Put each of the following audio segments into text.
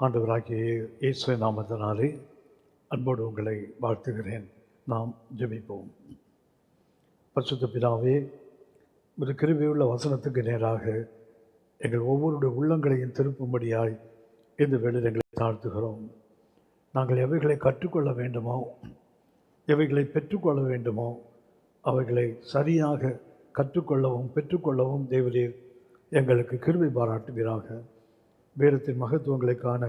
ஆண்டவராகிய இயேசு நாமத்தினாலே அன்போடு உங்களை வாழ்த்துகிறேன். நாம் ஜெபிப்போம். பரிசுத்த பிதாவே, ஒரு கிருபையுள்ள வசனத்துக்கு நேராக எங்கள் ஒவ்வொருடைய உள்ளங்களையும் திருப்பும்படியாய் இந்த வேளையில் எங்களை தாழ்த்துகிறோம். நாங்கள் எவைகளை கற்றுக்கொள்ள வேண்டுமோ, எவைகளை பெற்றுக்கொள்ள வேண்டுமோ, அவைகளை சரியாக கற்றுக்கொள்ளவும் பெற்றுக்கொள்ளவும் தேவரீர் எங்களுக்கு கிருபை பாராட்டுவீராக. வேதத்தின் மகத்துவங்களை காண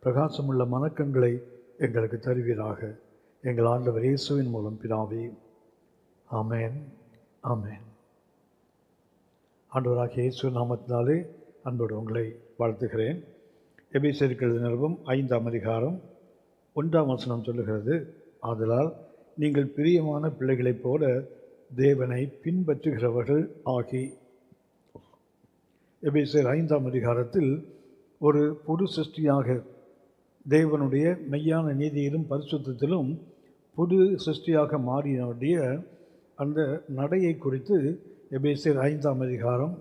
பிரகாசமுள்ள மனக்கண்களை எங்களுக்கு தருவீராக. எங்கள் ஆண்டவர் இயேசுவின் மூலம் பிதாவே, ஆமேன், ஆமேன். ஆண்டவராகிய இயேசு நாமத்தினாலே அன்போடு உங்களை வாழ்த்துகிறேன். எபேசியருக்கு நிருபம் 5ஆம் அதிகாரம் 1ஆம் வசனம் சொல்லுகிறது, ஆதலால் நீங்கள் பிரியமான பிள்ளைகளைப் போல தேவனை பின்பற்றுகிறவர்கள் ஆகி. எபேசியர் 5ஆம் அதிகாரத்தில் ஒரு புது சிருஷ்டியாக தேவனுடைய மெய்யான நீதியிலும் பரிசுத்தத்திலும் புது சிருஷ்டியாக மாறினுடைய அந்த நடையை குறித்து எபேசியர் 5ஆம் அதிகாரம்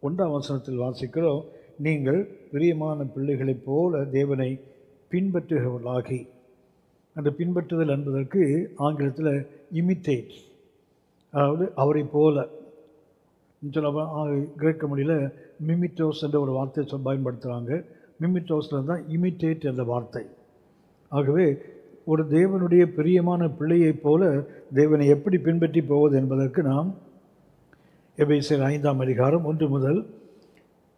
1ஆம் வசனத்தில் வாசிக்கிறோம். நீங்கள் பிரியமான பிள்ளைகளைப் போல தேவனை பின்பற்றுகிறவர்களாகி. அந்த பின்பற்றுதல் என்பதற்கு ஆங்கிலத்தில் இமிட்டேட், அதாவது அவரை போல சொல்ல, கிரேக்க மொழியில் மிமிட்டோஸ் என்ற ஒரு வார்த்தையை பயன்படுத்துகிறாங்க. மிமிட்டோஸில் தான் இமிட்டேட் என்ற வார்த்தை. ஆகவே ஒரு தேவனுடைய பிரியமான பிள்ளையைப் போல தேவனை எப்படி பின்பற்றி போவது என்பதற்கு நாம் எபேசியர் 5ஆம் அதிகாரம் 1 முதல்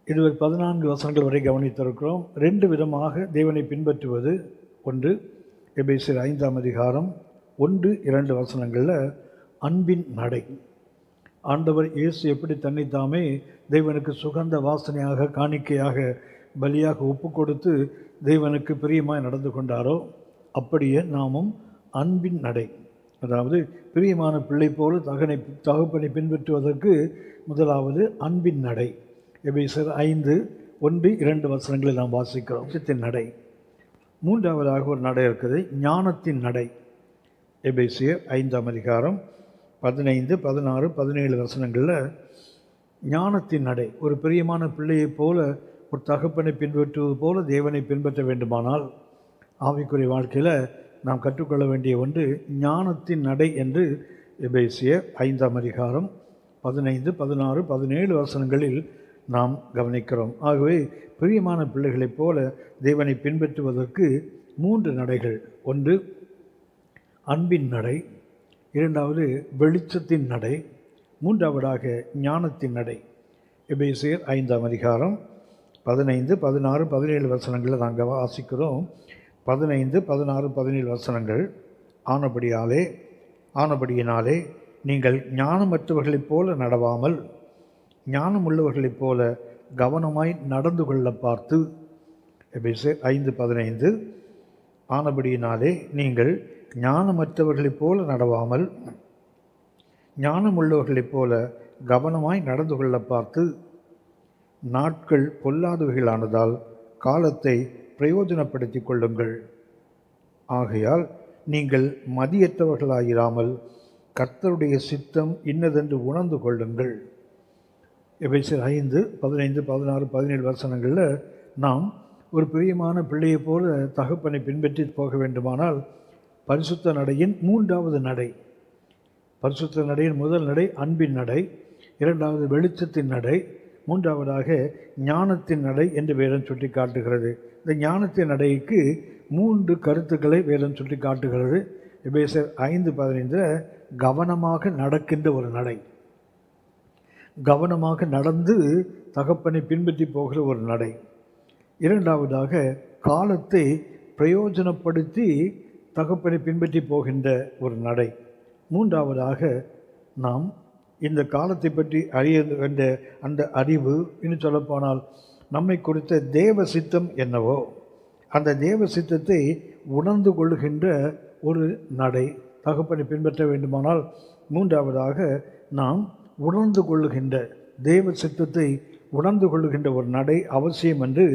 இதுவரை 14 வசனங்கள் வரை கவனித்திருக்கிறோம். 2 விதமாக தேவனை பின்பற்றுவது. ஒன்று, எபேசியர் 5ஆம் அதிகாரம் 1-2 வசனங்களில் அன்பின் நடை. ஆண்டவர் இயேசு எப்படி தன்னைத்தாமே தேவனுக்கு சுகந்த வாசனையாக, காணிக்கையாக, பலியாக ஒப்பு கொடுத்து தேவனுக்கு பிரியமாய் நடந்து கொண்டாரோ, அப்படியே நாமும் அன்பின் நடை, அதாவது பிரியமான பிள்ளை போல தகப்பனை பின்பற்றுவதற்கு முதலாவது அன்பின் நடை. எபேசியர் 5:1-2 வசனங்களில் நாம் வாசிக்கிறோம். விஷயத்தின் நடை. மூன்றாவதாக ஒரு நடை இருக்குது, ஞானத்தின் நடை. எபேசியர் 5ஆம் அதிகாரம் 15, 16, 17 வசனங்களில் ஞானத்தின் நடை. ஒரு பிரியமான பிள்ளையைப் போல, ஒரு தகப்பனை பின்பற்றுவது போல தேவனை பின்பற்ற வேண்டுமானால் ஆவிக்குரிய வாழ்க்கையில் நாம் கற்றுக்கொள்ள வேண்டிய ஒன்று ஞானத்தின் நடை என்று எபேசியர் 5ஆம் அதிகாரம் 15, 16, 17 வசனங்களில் நாம் கவனிக்கிறோம். ஆகவே பிரியமான பிள்ளைகளைப் போல தேவனை பின்பற்றுவதற்கு 3 நடைகள். ஒன்று அன்பின் நடை, இரண்டாவது வெளிச்சத்தின் நடை, மூன்றாவதாக ஞானத்தின் நடை. எபேசியர் 5ஆம் அதிகாரம் 15, 16, 17 வசனங்களில் நாங்கள் வாசிக்கிறோம். 15, 16, 17 வசனங்கள். ஆனபடியினாலே நீங்கள் ஞானமற்றவர்களைப் போல நடவாமல் ஞானமுள்ளவர்களைப் போல கவனமாய் நடந்து கொள்ள பார்த்து. எபேசியர் 5:15. ஆனபடியினாலே நீங்கள் ஞானமற்றவர்களைப் போல நடவாமல் ஞானமுள்ளவர்களைப் போல கவனமாய் நடந்து கொள்ள பார்த்து, நாட்கள் பொல்லாதவைகளானதால் காலத்தை பிரயோஜனப்படுத்தி கொள்ளுங்கள். ஆகையால் நீங்கள் மதியற்றவர்களாயிராமல் கர்த்தருடைய சித்தம் இன்னதென்று உணர்ந்து கொள்ளுங்கள். எபேசியர் 5, 15, 16, 17 வசனங்களில் நாம் ஒரு பிரியமான பிள்ளையைப் போல தகப்பனை பின்பற்றி போக வேண்டுமானால் பரிசுத்த நடையின் 3வது நடை. பரிசுத்த நடையின் முதல் நடை அன்பின் நடை, இரண்டாவது வெளிச்சத்தின் நடை, மூன்றாவதாக ஞானத்தின் நடை என்று வேதம் சுட்டி காட்டுகிறது. இந்த ஞானத்தின் நடைக்கு 3 கருத்துக்களை வேதம் சுட்டி காட்டுகிறது. எபேசியர் 5:15 கவனமாக நடக்கின்ற ஒரு நடை, கவனமாக நடந்து தகப்பனை பின்பற்றி போகிற ஒரு நடை. இரண்டாவதாக காலத்தை பிரயோஜனப்படுத்தி தகப்பனை பின்பற்றி போகின்ற ஒரு நடை. மூன்றாவதாக நாம் இந்த காலத்தை பற்றி அறிய வேண்ட அந்த அறிவு, இன்னும் சொல்லப்போனால் நம்மை குறித்த தேவ சித்தம் என்னவோ அந்த தேவ சித்தத்தை உணர்ந்து கொள்ளுகின்ற ஒரு நடை. தகப்பனை பின்பற்ற வேண்டுமானால் மூன்றாவதாக நாம் உணர்ந்து கொள்ளுகின்ற தேவ சித்தத்தை உணர்ந்து கொள்ளுகின்ற ஒரு நடை அவசியம் என்று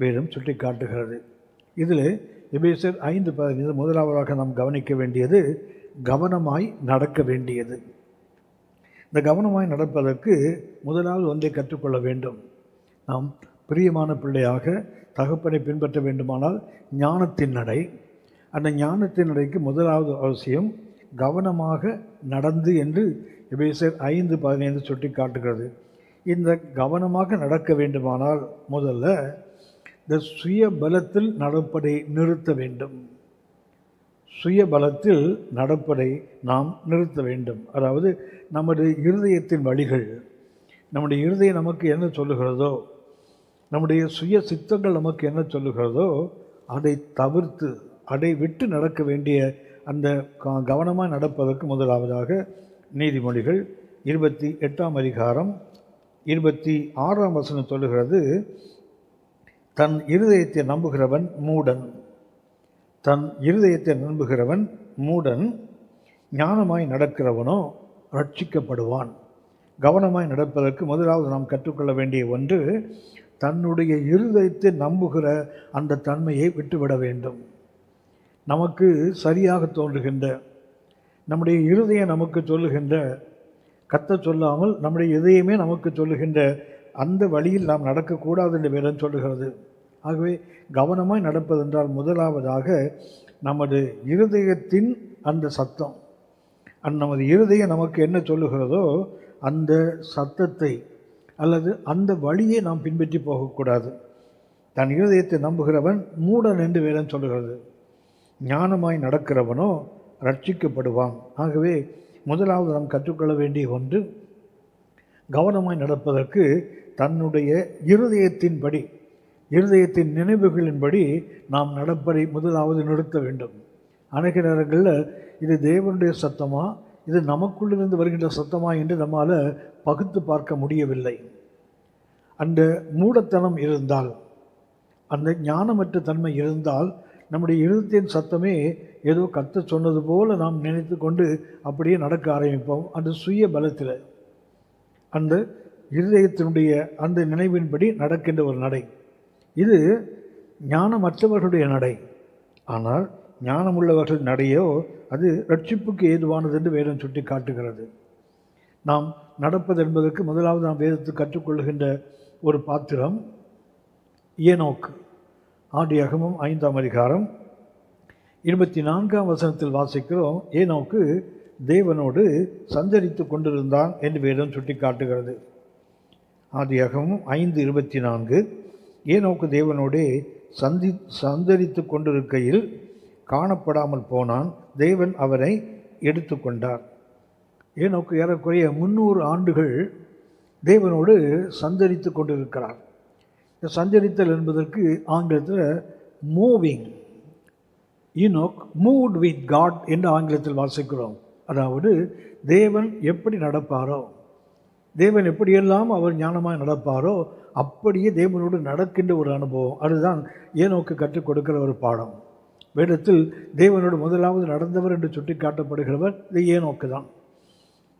வேதம் சுட்டி காட்டுகிறது. இதில் எபேசியர் 5:15 முதலாவதாக நாம் கவனிக்க வேண்டியது கவனமாய் நடக்க வேண்டியது. இந்த கவனமாய் நடப்பதற்கு முதலாவது ஒன்றை கற்றுக்கொள்ள வேண்டும். நாம் பிரியமான பிள்ளையாக தகப்பனை பின்பற்ற வேண்டுமானால் ஞானத்தின் நடை. அந்த ஞானத்தின் நடைக்கு முதலாவது அவசியம் கவனமாக நடந்து என்று எபேசியர் 5:15 சுட்டி காட்டுகிறது. இந்த கவனமாக நடக்க வேண்டுமானால் முதல்ல இந்த சுய பலத்தில் நடப்பதை நிறுத்த வேண்டும். சுய பலத்தில் நடப்பதை நாம் நிறுத்த வேண்டும். அதாவது நமது இருதயத்தின் வழிகள், நம்முடைய இருதயம் நமக்கு என்ன சொல்லுகிறதோ, நம்முடைய சுய சித்தங்கள் நமக்கு என்ன சொல்லுகிறதோ அதை தவிர்த்து அதை விட்டு நடக்க வேண்டிய அந்த கவனமாக நடப்பதற்கு முதலாவதாக நீதிமொழிகள் 28ஆம் அதிகாரம் 26ஆம் வசனம் சொல்லுகிறது, தன் இருதயத்தை நம்புகிறவன் மூடன், தன் இருதயத்தை நம்புகிறவன் மூடன், ஞானமாய் நடக்கிறவனோ ரட்சிக்கப்படுவான். கவனமாய் நடப்பதற்கு முதலாவது நாம் கற்றுக்கொள்ள வேண்டிய ஒன்று, தன்னுடைய இருதயத்தை நம்புகிற அந்த தன்மையை விட்டுவிட வேண்டும். நமக்கு சரியாக தோன்றுகின்ற, நம்முடைய இருதயம் நமக்கு சொல்லுகின்ற, கத்த சொல்லாமல் நம்முடைய இதயமே நமக்கு சொல்லுகின்ற அந்த வழியில் நாம் நடக்கக்கூடாது என்று வேதம் சொல்லுகிறது. ஆகவே கவனமாய் நடப்பதென்றால் முதலாவதாக நமது இருதயத்தின் அந்த சத்தம், நமது இருதயம் நமக்கு என்ன சொல்லுகிறதோ அந்த சத்தத்தை அல்லது அந்த வழியை நாம் பின்பற்றி போகக்கூடாது. தன் இருதயத்தை நம்புகிறவன் மூடன் என்று வேதம் சொல்லுகிறது. ஞானமாய் நடக்கிறவனோ ரட்சிக்கப்படுவான். ஆகவே முதலாவது நாம் கற்றுக்கொள்ள வேண்டிய ஒன்று, கவனமாய் நடப்பதற்கு தன்னுடைய இருதயத்தின்படி, இருதயத்தின் நினைவுகளின்படி நாம் நடப்பதை முதலாவது நிறுத்த வேண்டும். அநேக நேரங்களில் இது தேவனுடைய சத்தமா, இது நமக்குள்ளிருந்து வருகின்ற சத்தமா என்று நம்மால் பகுத்து பார்க்க முடியவில்லை. அந்த மூடத்தனம் இருந்தால், அந்த ஞானமற்ற தன்மை இருந்தால், நம்முடைய இருதயத்தின் சத்தமே ஏதோ கத்த சொன்னது போல நாம் நினைத்து கொண்டு அப்படியே நடக்க ஆரம்பிப்போம். அந்த சுய பலத்தில், அந்த இருதயத்தினுடைய அந்த நினைவின்படி நடக்கின்ற ஒரு நடை. இது ஞானமற்றவர்களுடைய நடை. ஆனால் ஞானமுள்ளவர்கள் நடையோ அது ரட்சிப்புக்கு ஏதுவானது என்று வேதம் சுட்டி காட்டுகிறது. நாம் நடப்பது என்பதற்கு முதலாவது நாம் வேதத்தில் கற்றுக்கொள்கின்ற ஒரு பாத்திரம் ஏனோக்கு. ஆதியாகமம் 5ஆம் அதிகாரம் 24ஆம் வசனத்தில் வாசிக்கிறோம், ஏனோக்கு தேவனோடு சஞ்சரித்து கொண்டிருந்தான் என்று வேதம் சுட்டி காட்டுகிறது. ஆதியாகமம் 5:24, ஏனோக்கு தேவனோடே சஞ்சரித்து கொண்டிருக்கையில் காணப்படாமல் போனான், தேவன் அவரை எடுத்து கொண்டார். ஏனோக்கு ஏறக்குறைய 300 ஆண்டுகள் தேவனோடு சஞ்சரித்து கொண்டிருக்கிறார். சஞ்சரித்தல் என்பதற்கு ஆங்கிலத்தில் moving, Enoch moved with God என்று ஆங்கிலத்தில் வாசிக்கிறோம். அதாவது தேவன் எப்படி நடப்பாரோ, தேவன் எப்படியெல்லாம் அவர் ஞானமாக நடப்பாரோ அப்படியே தேவனோடு நடக்கின்ற ஒரு அனுபவம். அதுதான் ஏனோக்கு கற்றுக் கொடுக்கிற ஒரு பாடம். வேதத்தில் தேவனோடு முதலாவது நடந்தவர் என்று சுட்டி காட்டப்படுகிறவர் இந்த ஏனோக்கு தான்.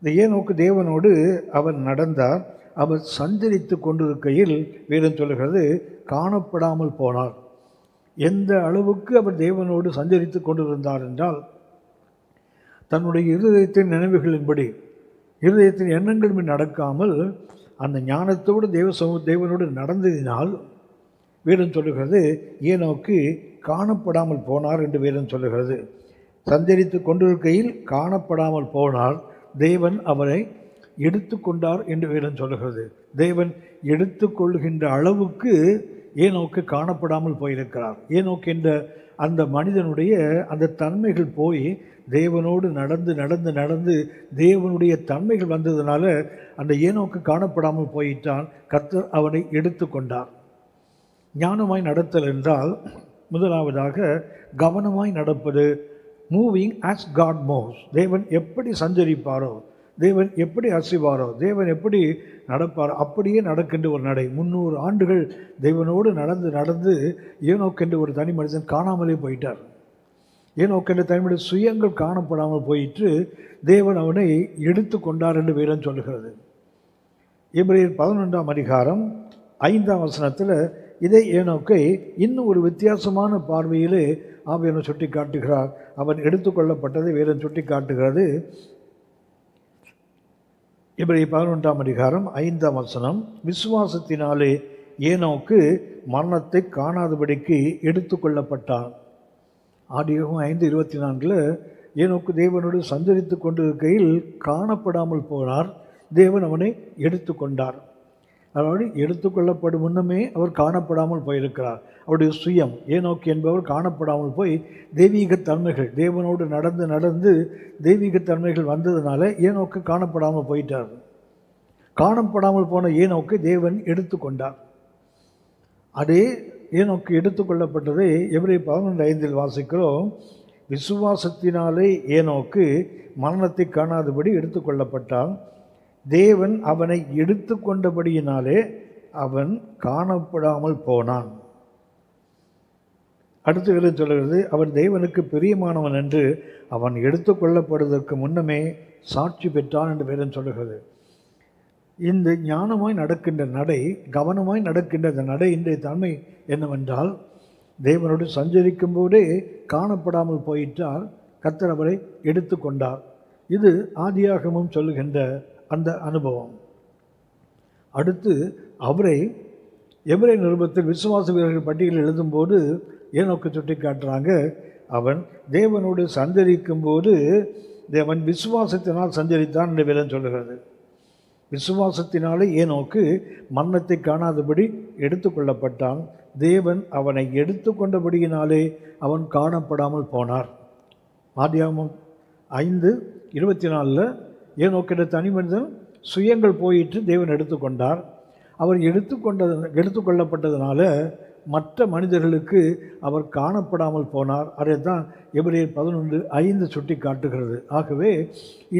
இந்த ஏனோக்கு தேவனோடு அவர் நடந்தார். அவர் சஞ்சரித்து கொண்டிருக்கையில் வேதம் சொல்லுகிறது காணப்படாமல் போனார். எந்த அளவுக்கு அவர் தேவனோடு சஞ்சரித்து கொண்டிருந்தார் என்றால், தன்னுடைய இருதயத்தின் நினைவுகளின்படி, இருதயத்தின் எண்ணங்களின்படி நடக்காமல் அந்த ஞானத்தோடு தேவனோடு நடந்ததினால் வேதம் சொல்லுகிறது ஏனோக்கு காணப்படாமல் போனார் என்று வேதம் சொல்லுகிறது. சஞ்சரித்து கொண்டிருக்கையில் காணப்படாமல் போனார், தேவன் அவரை எடுத்து கொண்டார் என்று வேதம் சொல்லுகிறது. தேவன் எடுத்து கொள்கின்ற அளவுக்கு ஏனோக்கு காணப்படாமல் போயிருக்கிறார். ஏனோக்கு என்ற அந்த மனிதனுடைய அந்த தன்மைகள் போய் தேவனோடு நடந்து நடந்து நடந்து தேவனுடைய தன்மைகள் வந்ததுனால அந்த ஏனோக்கு காணப்படாமல் போயிட்டான். கர்த்தர் அவனை எடுத்து கொண்டார். ஞானமாய் நடத்தல் என்றால் முதலாவதாக கவனமாய் நடப்பது, மூவிங் ஆஸ் காட் மூவ்ஸ். தேவன் எப்படி சஞ்சரிப்பாரோ, தேவன் எப்படி அசைவாரோ, தேவன் எப்படி நடப்பாரோ அப்படியே நடக்கின்ற ஒரு நடை. 300 ஆண்டுகள் தேவனோடு நடந்து நடந்து ஏனோக்கென்று ஒரு தனி மனிதன் காணாமலே போயிட்டார். ஏனோக்கென்ற தனிமனித சுயங்கள் காணப்படாமல் போயிட்டு தேவன் அவனை எடுத்து கொண்டார் என்று வேதம் சொல்லுகிறது. எபிரேயர் 11ஆம் அதிகாரம் 5ஆம் வசனத்தில் இதே ஏனோக்கை இன்னும் ஒரு வித்தியாசமான பார்வையிலே ஆவியானவர் சுட்டி காட்டுகிறார். அவன் எடுத்துக்கொள்ளப்பட்டதை வேதம் சுட்டி காட்டுகிறது. எபிரேயர் 11ஆம் அதிகாரம் 5ஆம் வசனம், விசுவாசத்தினாலே ஏனோக்கு மரணத்தை காணாதபடிக்கு எடுத்து கொள்ளப்பட்டான். ஆதியாகமம் 5:24 ஏனோக்கு தேவனோடு சஞ்சரித்து கொண்டிருக்கையில் காணப்படாமல் போனார், தேவன் அவனை எடுத்து கொண்டார். அதாவது எடுத்துக்கொள்ளப்படும் முன்னமே அவர் காணப்படாமல் போயிருக்கிறார். அவருடைய சுயம் ஏனோக்கு என்பவர் காணப்படாமல் போய் தெய்வீக தன்மைகள் தேவனோடு நடந்து நடந்து தெய்வீக தன்மைகள் வந்ததுனால ஏனோக்கு காணப்படாமல் போயிட்டார். காணப்படாமல் போன ஏனோக்கு தேவன் எடுத்து கொண்டார். அதே ஏனோக்கு எடுத்துக்கொள்ளப்பட்டதை எபிரேயர் 11:5 வாசிக்கிறோம். விசுவாசத்தினாலே ஏனோக்கு மரணத்தை காணாதபடி எடுத்துக்கொள்ளப்பட்டான், தேவன் அவனை எடுத்து கொண்டபடியினாலே அவன் காணப்படாமல் போனான். அடுத்து வேதம் சொல்கிறது, அவன் தேவனுக்கு பிரியமானவன் என்று அவன் எடுத்துக்கொள்ளப்படுவதற்கு முன்னமே சாட்சி பெற்றான் என்று வேதம் சொல்லுகிறது. இந்த ஞானமாய் நடக்கின்ற நடை, கவனமாய் நடக்கின்ற அந்த நடை இன்றைய தன்மை என்னவென்றால், தேவனோடு சஞ்சரிக்கும் போதே காணப்படாமல் போயிட்டால் கர்த்தர் அவரை எடுத்து கொண்டார். இது ஆதியாகமம் சொல்லுகின்ற அந்த அனுபவம். அடுத்து அவரை எபிரேய நிருபத்தில் விசுவாச வீரர்கள் பட்டியலில் எழுதும்போது ஏனோக்கு சுட்டி காட்டுறாங்க. அவன் தேவனோடு சஞ்சரிக்கும் போது தேவன் விசுவாசத்தினால் சஞ்சரித்தான் என்று வேதம் சொல்லுகிறது. விசுவாசத்தினாலே ஏனோக்கு மரணத்தை காணாதபடி எடுத்து கொள்ளப்பட்டான், தேவன் அவனை எடுத்து கொண்டபடியினாலே அவன் காணப்படாமல் போனார். ஆதியாகமம் 5:24 ஏனோக்கிற தனி மனிதன் சுயங்கள் போயிட்டு தேவன் எடுத்துக்கொண்டார். அவர் எடுத்துக்கொள்ளப்பட்டதுனால மற்ற மனிதர்களுக்கு அவர் காணப்படாமல் போனார். அதைத்தான் எபிரேயர் 11:5 சுட்டி காட்டுகிறது. ஆகவே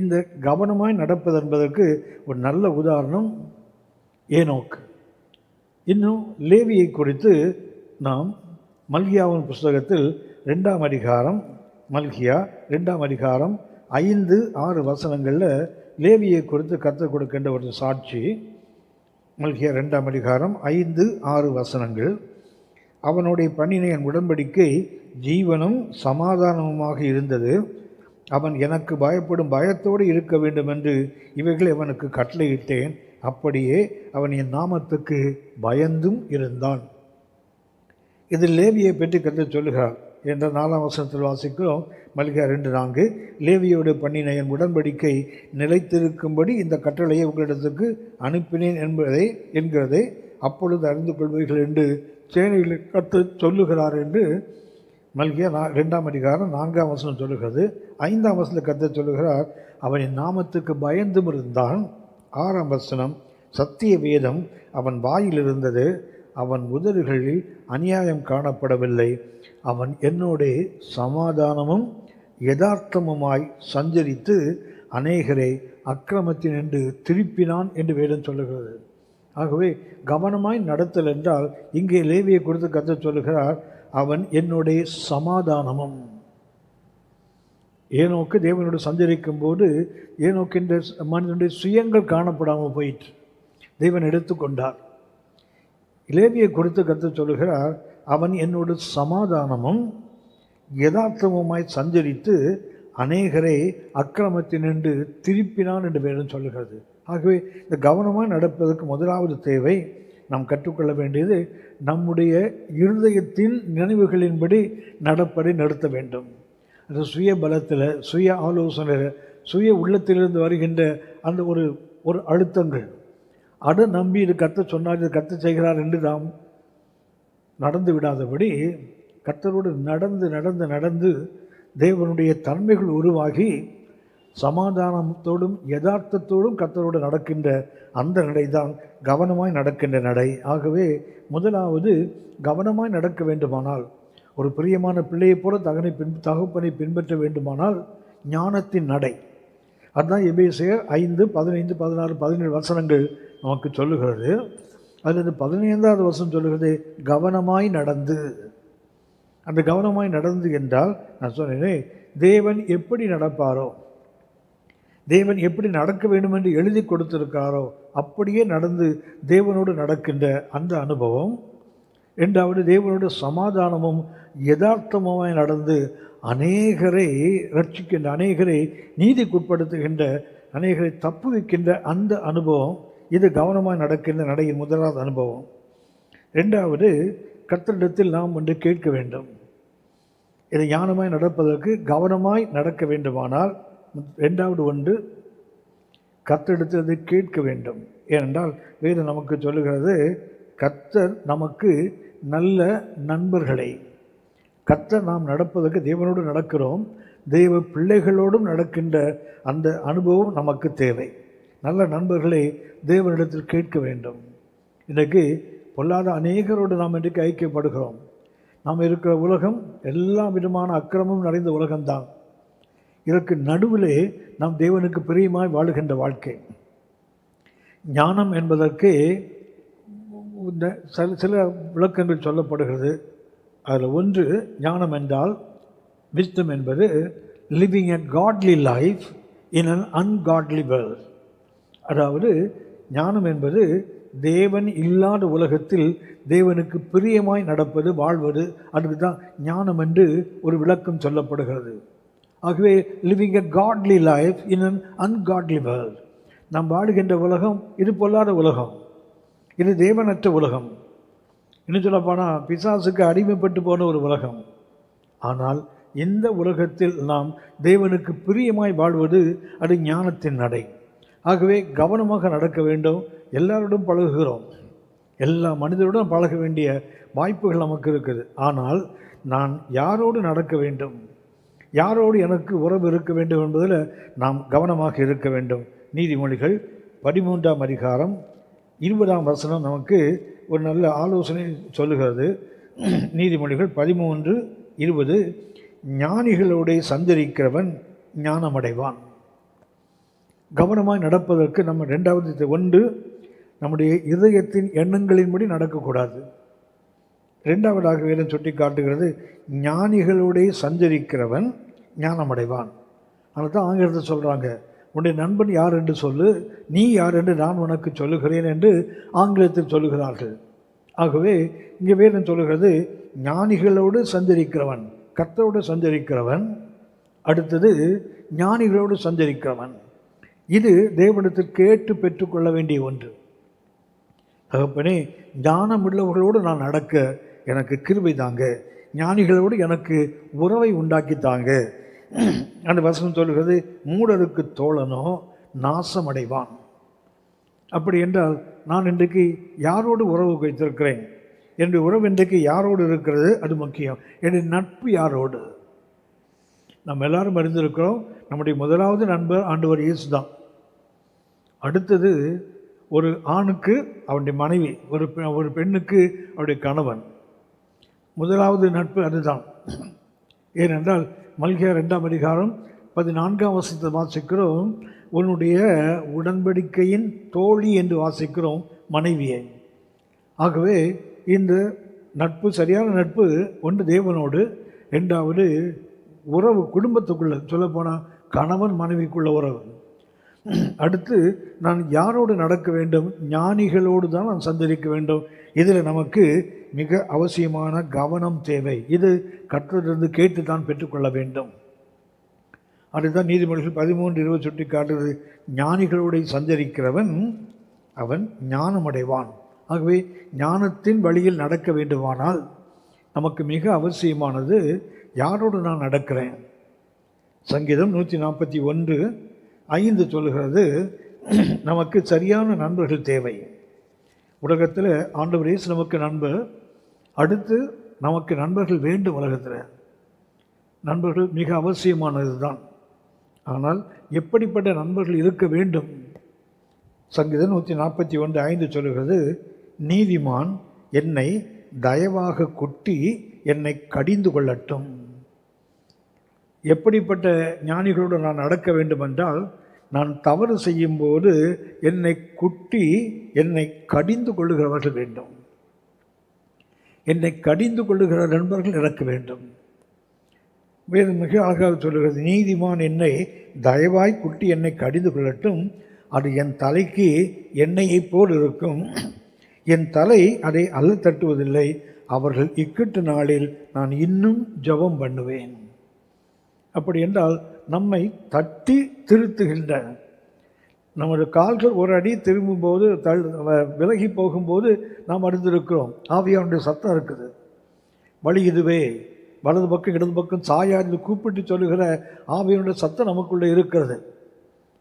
இந்த கவனமாய் நடப்பது என்பதற்கு ஒரு நல்ல உதாரணம் ஏனோக்கு. இன்னும் லேவியை குறித்து நாம் மல்கியாவின் புஸ்தகத்தில் 2ஆம் அதிகாரம், மல்கியா 2ஆம் அதிகாரம் 5-6 வசனங்களில் லேவியை குறித்து கற்றுக் கொடுக்கின்ற ஒரு சாட்சி. மல்கியா 2ஆம் அதிகாரம் 5-6 வசனங்கள். அவனுடைய பண்ணின என் உடன்படிக்கை ஜீவனும் சமாதானமுமாக இருந்தது. அவன் எனக்கு பயப்படும் பயத்தோடு இருக்க வேண்டும் என்று இவைகளை அவனுக்கு கட்டளையிட்டேன். அப்படியே அவன் என் நாமத்துக்கு பயந்தும் இருந்தான். இதில் லேவியை பற்றி கற்றுச் சொல்லுகிறார் என்ற 4ஆம் வசனத்தில் வாசிக்கிறோம். மல்கியா 2:4 லேவியோடு பண்ணின என் உடன்படிக்கை நிலைத்திருக்கும்படி இந்த கட்டளையை உங்களிடத்துக்கு அனுப்பினேன் என்கிறதை அப்பொழுது அறிந்து கொள்வீர்கள் என்று சேனையில் கற்று சொல்லுகிறார் என்று மல்கியா 2ஆம் அதிகாரம் 4ஆம் வசனம் சொல்லுகிறது. 5ஆம் வசனத்தில் கற்று சொல்லுகிறார், அவனின் நாமத்துக்கு பயந்தும் இருந்தான். 6ஆம் வசனம், சத்திய வேதம் அவன் வாயில் இருந்தது, அவன் உதடுகளில் அநியாயம் காணப்படவில்லை. அவன் என்னோடே சமாதானமும் யதார்த்தமுமாய் சஞ்சரித்து அநேகரை அக்கிரமத்தினின்று திருப்பினான் என்று வேதம் சொல்லுகிறது. ஆகவே கவனமாய் நடத்தல் என்றால் இங்கே லேவியை குறித்து கர்த்தர் சொல்லுகிறார், அவன் என்னுடைய சமாதானமும். ஏனோக்கு தேவனோடு சஞ்சரிக்கும் போது ஏனோக்கின்ற மனிதனுடைய சுயங்கள் காணப்படாமல் போயிற்று, தேவன் எடுத்துக்கொண்டார். லேவியை குறித்து கர்த்தர் சொல்லுகிறார், அவன் என்னோட சமாதானமும் யதார்த்தமுமாய் சஞ்சரித்து அநேகரை அக்கிரமத்தினின்று திருப்பினான் என்று வேதம் சொல்லுகிறது. ஆகவே இந்த கவனமாக நடப்பதற்கு முதலாவது தேவை, நாம் கற்றுக்கொள்ள வேண்டியது நம்முடைய இருதயத்தின் நினைவுகளின்படி நடப்பதை நிறுத்த வேண்டும். அது சுய பலத்தில், சுய ஆலோசனையில், சுய உள்ளத்திலிருந்து வருகின்ற அந்த ஒரு அழுத்தங்கள், அதை நம்பி இது கர்த்தர் சொன்னார், இது கர்த்தர் செய்கிறார் என்று நாம் நடந்து விடாதபடி கர்த்தரோடு நடந்து நடந்து நடந்து தேவனுடைய தன்மைகள் உருவாகி சமாதானத்தோடும் யதார்த்தத்தோடும் கர்த்தரோடு நடக்கின்ற அந்த நடை தான் கவனமாய் நடக்கின்ற நடை. ஆகவே முதலாவது கவனமாய் நடக்க வேண்டுமானால், ஒரு பிரியமான பிள்ளையைப் போல தகப்பனை பின்பற்ற வேண்டுமானால் ஞானத்தின் நடை. அதுதான் எபேசியர் 5, 15, 16, 17 வசனங்கள் நமக்கு சொல்லுகிறது. அதில் இந்த 15வது வசனம் சொல்லுகிறது, கவனமாய் நடந்து. அந்த கவனமாய் நடந்து என்றால் நான் சொன்னேனே, தேவன் எப்படி நடப்பாரோ, தேவன் எப்படி நடக்க வேண்டும் என்று எழுதி கொடுத்திருக்காரோ அப்படியே நடந்து தேவனோடு நடக்கின்ற அந்த அனுபவம். இரண்டாவது, தேவனோட சமாதானமும் யதார்த்தமாய் நடந்து அநேகரை ரட்சிக்கின்ற, அநேகரை நீதிக்குட்படுத்துகின்ற, அநேகரை தப்பு வைக்கின்ற அந்த அனுபவம். இது கவனமாக நடக்கின்ற நடையின் முதலாவது அனுபவம். ரெண்டாவது, கர்த்தரிடத்தில் நாம் ஒன்று கேட்க வேண்டும். இதை ஞானமாய் நடப்பதற்கு கவனமாய் நடக்க வேண்டுமானால் ரெண்டாவது ஒன்று, கர்த்தரிடத்தில் அதை கேட்க வேண்டும். ஏனென்றால் வேதம் நமக்கு சொல்லுகிறது, கர்த்தர் நமக்கு நல்ல நண்பர்களை, கர்த்தர் நாம் நடப்பதற்கு தேவனோடு நடக்கிறோம், தெய்வ பிள்ளைகளோடும் நடக்கின்ற அந்த அனுபவம் நமக்கு தேவை. நல்ல நண்பர்களை தேவனிடத்தில் கேட்க வேண்டும். இன்றைக்கு பொல்லாத அநேகரோடு நாம் இன்றைக்கு ஐக்கியப்படுகிறோம். நாம் இருக்கிற உலகம் எல்லா விதமான அக்கிரமும் நிறைந்த உலகம்தான். இதற்கு நடுவிலே நாம் தேவனுக்கு பிரியமாய் வாழுகின்ற வாழ்க்கை. ஞானம் என்பதற்கு சில விளக்கங்கள் சொல்லப்படுகிறது. அதில் ஒன்று, ஞானம் என்றால் விஸ்டம் என்பது living a godly life in an ungodly world. அதாவது ஞானம் என்பது தேவன் இல்லாத உலகத்தில் தேவனுக்கு பிரியமாய் நடப்பது, வாழ்வது. அதுக்கு தான் ஞானம் என்று ஒரு விளக்கம் சொல்லப்படுகிறது. ஆகவே living a godly life in an ungodly world. நாம் வாழுகின்ற உலகம் இது பொல்லாத உலகம், இது தேவனற்ற உலகம். இன்னும் சொல்லப்போனால் பிசாசுக்கு அடிமைப்பட்டு போன ஒரு உலகம். ஆனால் இந்த உலகத்தில் நாம் தேவனுக்கு பிரியமாய் வாழ்வது அது ஞானத்தின் நடை. ஆகவே கவனமாக நடக்க வேண்டும். எல்லாரோடும் பழகுகிறோம், எல்லா மனிதருடன் பழக வேண்டிய வாய்ப்புகள் நமக்கு இருக்குது. ஆனால் நான் யாரோடு நடக்க வேண்டும், யாரோடு எனக்கு உறவு இருக்க வேண்டும் என்பதில் நாம் கவனமாக இருக்க வேண்டும். நீதிமொழிகள் 13ஆம் அதிகாரம் 20ஆம் வசனம் நமக்கு ஒரு நல்ல ஆலோசனை சொல்லுகிறது. நீதிமொழிகள் 13:20, ஞானிகளோடு சஞ்சரிக்கிறவன் ஞானமடைவான். கவனமாய் நடப்பதற்கு நம்ம ரெண்டாவது ஒன்று, நம்முடைய இதயத்தின் எண்ணங்களின்படி நடக்கக்கூடாது. ரெண்டாவதாக வேதம் சுட்டி காட்டுகிறது, ஞானிகளோடு சஞ்சரிக்கிறவன் ஞானமடைவான். அதனால தான் ஆங்கிலத்தில் சொல்கிறாங்க, உன்னுடைய நண்பன் யார் என்று சொல்லு, நீ யார் என்று நான் உனக்கு சொல்லுகிறேன் என்று ஆங்கிலத்தில் சொல்லுகிறார்கள். ஆகவே இங்கே வேதம் சொல்லுகிறது, ஞானிகளோடு சஞ்சரிக்கிறவன், கர்த்தரோடு சஞ்சரிக்கிறவன். அடுத்தது ஞானிகளோடு சஞ்சரிக்கிறவன். இது தேவனிடத்தில் கேட்டு பெற்றுக்கொள்ள வேண்டிய ஒன்று. தகப்பனே, ஞானம் உள்ளவர்களோடு நான் நடக்க எனக்கு கிருபை தாங்க, ஞானிகளோடு எனக்கு உறவை உண்டாக்கி தாங்க. அந்த வசனம் சொல்கிறது, மூடருக்கு தோழனோ நாசமடைவான். அப்படி என்றால் நான் இன்றைக்கு யாரோடு உறவு வைத்திருக்கிறேன், என்னுடைய உறவு இன்றைக்கு யாரோடு இருக்கிறது, அது முக்கியம். என்னுடைய நட்பு யாரோடு? நம்ம எல்லாரும் அறிந்திருக்கிறோம், நம்முடைய முதலாவது நண்பர் ஆண்டவர் இயேசு தான். அடுத்தது ஒரு ஆணுக்கு அவனுடைய மனைவி, ஒரு பெண்ணுக்கு அவருடைய கணவன். முதலாவது நட்பு அதுதான். ஏனென்றால் மல்கியா 2ஆம் அதிகாரம் 14ஆம் வசனத்தை வாசிக்கிறோம், உன்னுடைய உடன்படிக்கையின் தோழி என்று வாசிக்கிறோம் மனைவியை. ஆகவே இந்த நட்பு, சரியான நட்பு ஒன்று தேவனோடு, ரெண்டாவது உறவு குடும்பத்துக்குள்ள, சொல்லப்போனால் கணவன் மனைவிக்குள்ள உறவு. அடுத்து நான் யாரோடு நடக்க வேண்டும், ஞானிகளோடு தான் நான் சஞ்சரிக்க வேண்டும். இதில் நமக்கு மிக அவசியமான கவனம் தேவை. இது கர்த்தரிலிருந்து கேட்டு தான் பெற்றுக்கொள்ள வேண்டும். அதுதான் நீதிமொழிகள் 13:20 சுட்டி காட்டுகிறது, ஞானிகளோடு சஞ்சரிக்கிறவன் அவன் ஞானமடைவான். ஆகவே ஞானத்தின் வழியில் நடக்க வேண்டுமானால் நமக்கு மிக அவசியமானது, யாரோடு நான் நடக்கிறேன். சங்கீதம் 141:5 சொல்லுகிறது, நமக்கு சரியான நண்பர்கள் தேவை. உலகத்தில் ஆண்டவர் இயேசு நமக்கு நண்பர். அடுத்து நமக்கு நண்பர்கள் வேண்டும். உலகத்தில் நண்பர்கள் மிக அவசியமானது தான். ஆனால் எப்படிப்பட்ட நண்பர்கள் இருக்க வேண்டும்? சங்கீதம் 141:5 சொல்லுகிறது, நீதிமான் என்னை தயவாக குட்டி என்னை கடிந்து கொள்ளட்டும். எப்படிப்பட்ட ஞானிகளோடு நான் நடக்க வேண்டுமென்றால், நான் தவறு செய்யும்போது என்னை குட்டி என்னை கடிந்து கொள்ளுகிறவர்கள் வேண்டும். என்னை கடிந்து கொள்ளுகிற நண்பர்கள் எனக்கு வேண்டும். வேறு மிக அழகாக சொல்லுகிறது, நீதிமான் என்னை தயவாய் குட்டி என்னை கடிந்து கொள்ளட்டும், அது என் தலைக்கு எண்ணெயை போல் இருக்கும், என் தலை அதை அல்ல தட்டுவதில்லை, அவர்கள் இக்கட்டு நாளில் நான் இன்னும் ஜெபம் பண்ணுவேன். அப்படி என்றால் நம்மை தட்டி திருத்துகின்ற, நமது கால்கள் ஒரு அடி திரும்பும்போது விலகி போகும்போது நாம் அறிந்திருக்கிறோம். ஆவியானுடைய சத்தம் இருக்குது. வழி இதுவே, வலது பக்கம் இடது பக்கம் சாயார் கூப்பிட்டு சொல்லுகிற ஆவியானுடைய சத்தம் நமக்குள்ளே இருக்கிறது.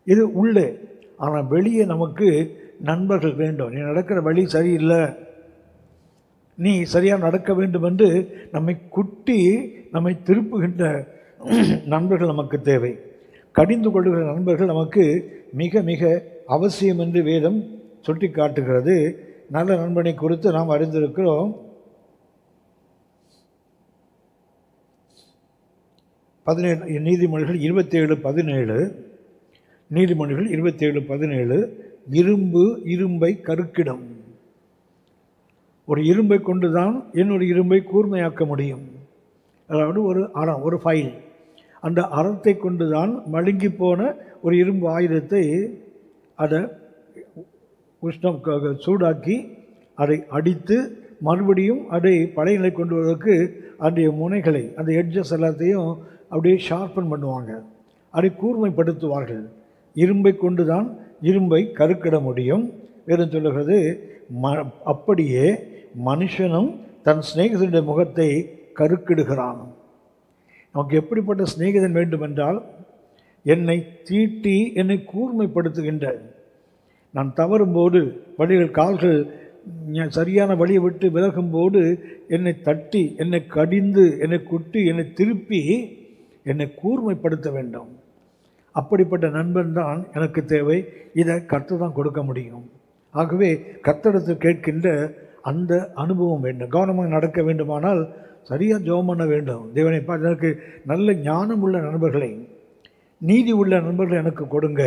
இது உள்ளே. ஆனால் வெளியே நமக்கு நண்பர்கள் வேண்டும். நீ நடக்கிற வழி சரியில்லை, நீ சரியாக நடக்க வேண்டும் என்று நம்மை குட்டி நம்மை திருப்புகின்ற நண்பர்கள் நமக்கு தேவை. கடிந்து கொள்ளுகிற நண்பர்கள் நமக்கு மிக மிக அவசியம் என்று வேதம் சுட்டி காட்டுகிறது. நல்ல நண்பனை குறித்து நாம் அறிந்திருக்கிறோம். 17 நீதிமொழிகள் 27:17 நீதிமொழிகள் 27:17 இரும்பு இரும்பை கருக்கிடும். ஒரு இரும்பை கொண்டு தான் இன்னொரு இரும்பை கூர்மையாக்க முடியும். அதாவது ஒரு அறம், ஒரு ஃபைல், அந்த அறத்தை கொண்டு தான் மழுங்கி போன ஒரு இரும்பு ஆயுதத்தை அதை உஷ்ணம் சூடாக்கி அதை அடித்து மறுபடியும் அதை பழைய நிலை கொண்டு வருவதற்கு அந்த முனைகளை, அந்த எட்ஜஸ் எல்லாத்தையும் அப்படியே ஷார்ப்பன் பண்ணுவாங்க, அதை கூர்மைப்படுத்துவார்கள். இரும்பை கொண்டு தான் இரும்பை கருக்கிட முடியும். வேறு சொல்லுகிறது, அப்படியே மனுஷனும் தன் சிநேகிதனுடைய முகத்தை கருக்கிடுகிறான். நமக்கு எப்படிப்பட்ட சிநேகிதன் வேண்டுமென்றால், என்னை தீட்டி என்னை கூர்மைப்படுத்துகின்ற, நான் தவறும்போது வழிகள் கால்கள் சரியான வழியை விட்டு விலகும்போது என்னை தட்டி என்னை கடிந்து என்னை குட்டி என்னை திருப்பி என்னை கூர்மைப்படுத்த வேண்டும். அப்படிப்பட்ட நண்பன் தான் எனக்கு தேவை. இதை கர்த்தர் தான் கொடுக்க முடியும். ஆகவே கர்த்தரிடத்தில் கேட்கின்ற அந்த அனுபவம் வேண்டும். கவனமாக நடக்க வேண்டுமானால் சரியாக ஜெபம் பண்ண வேண்டும். தேவனை பார்த்து எனக்கு நல்ல ஞானம் உள்ள நண்பர்களை, நீதி உள்ள நண்பர்களை எனக்கு கொடுங்க.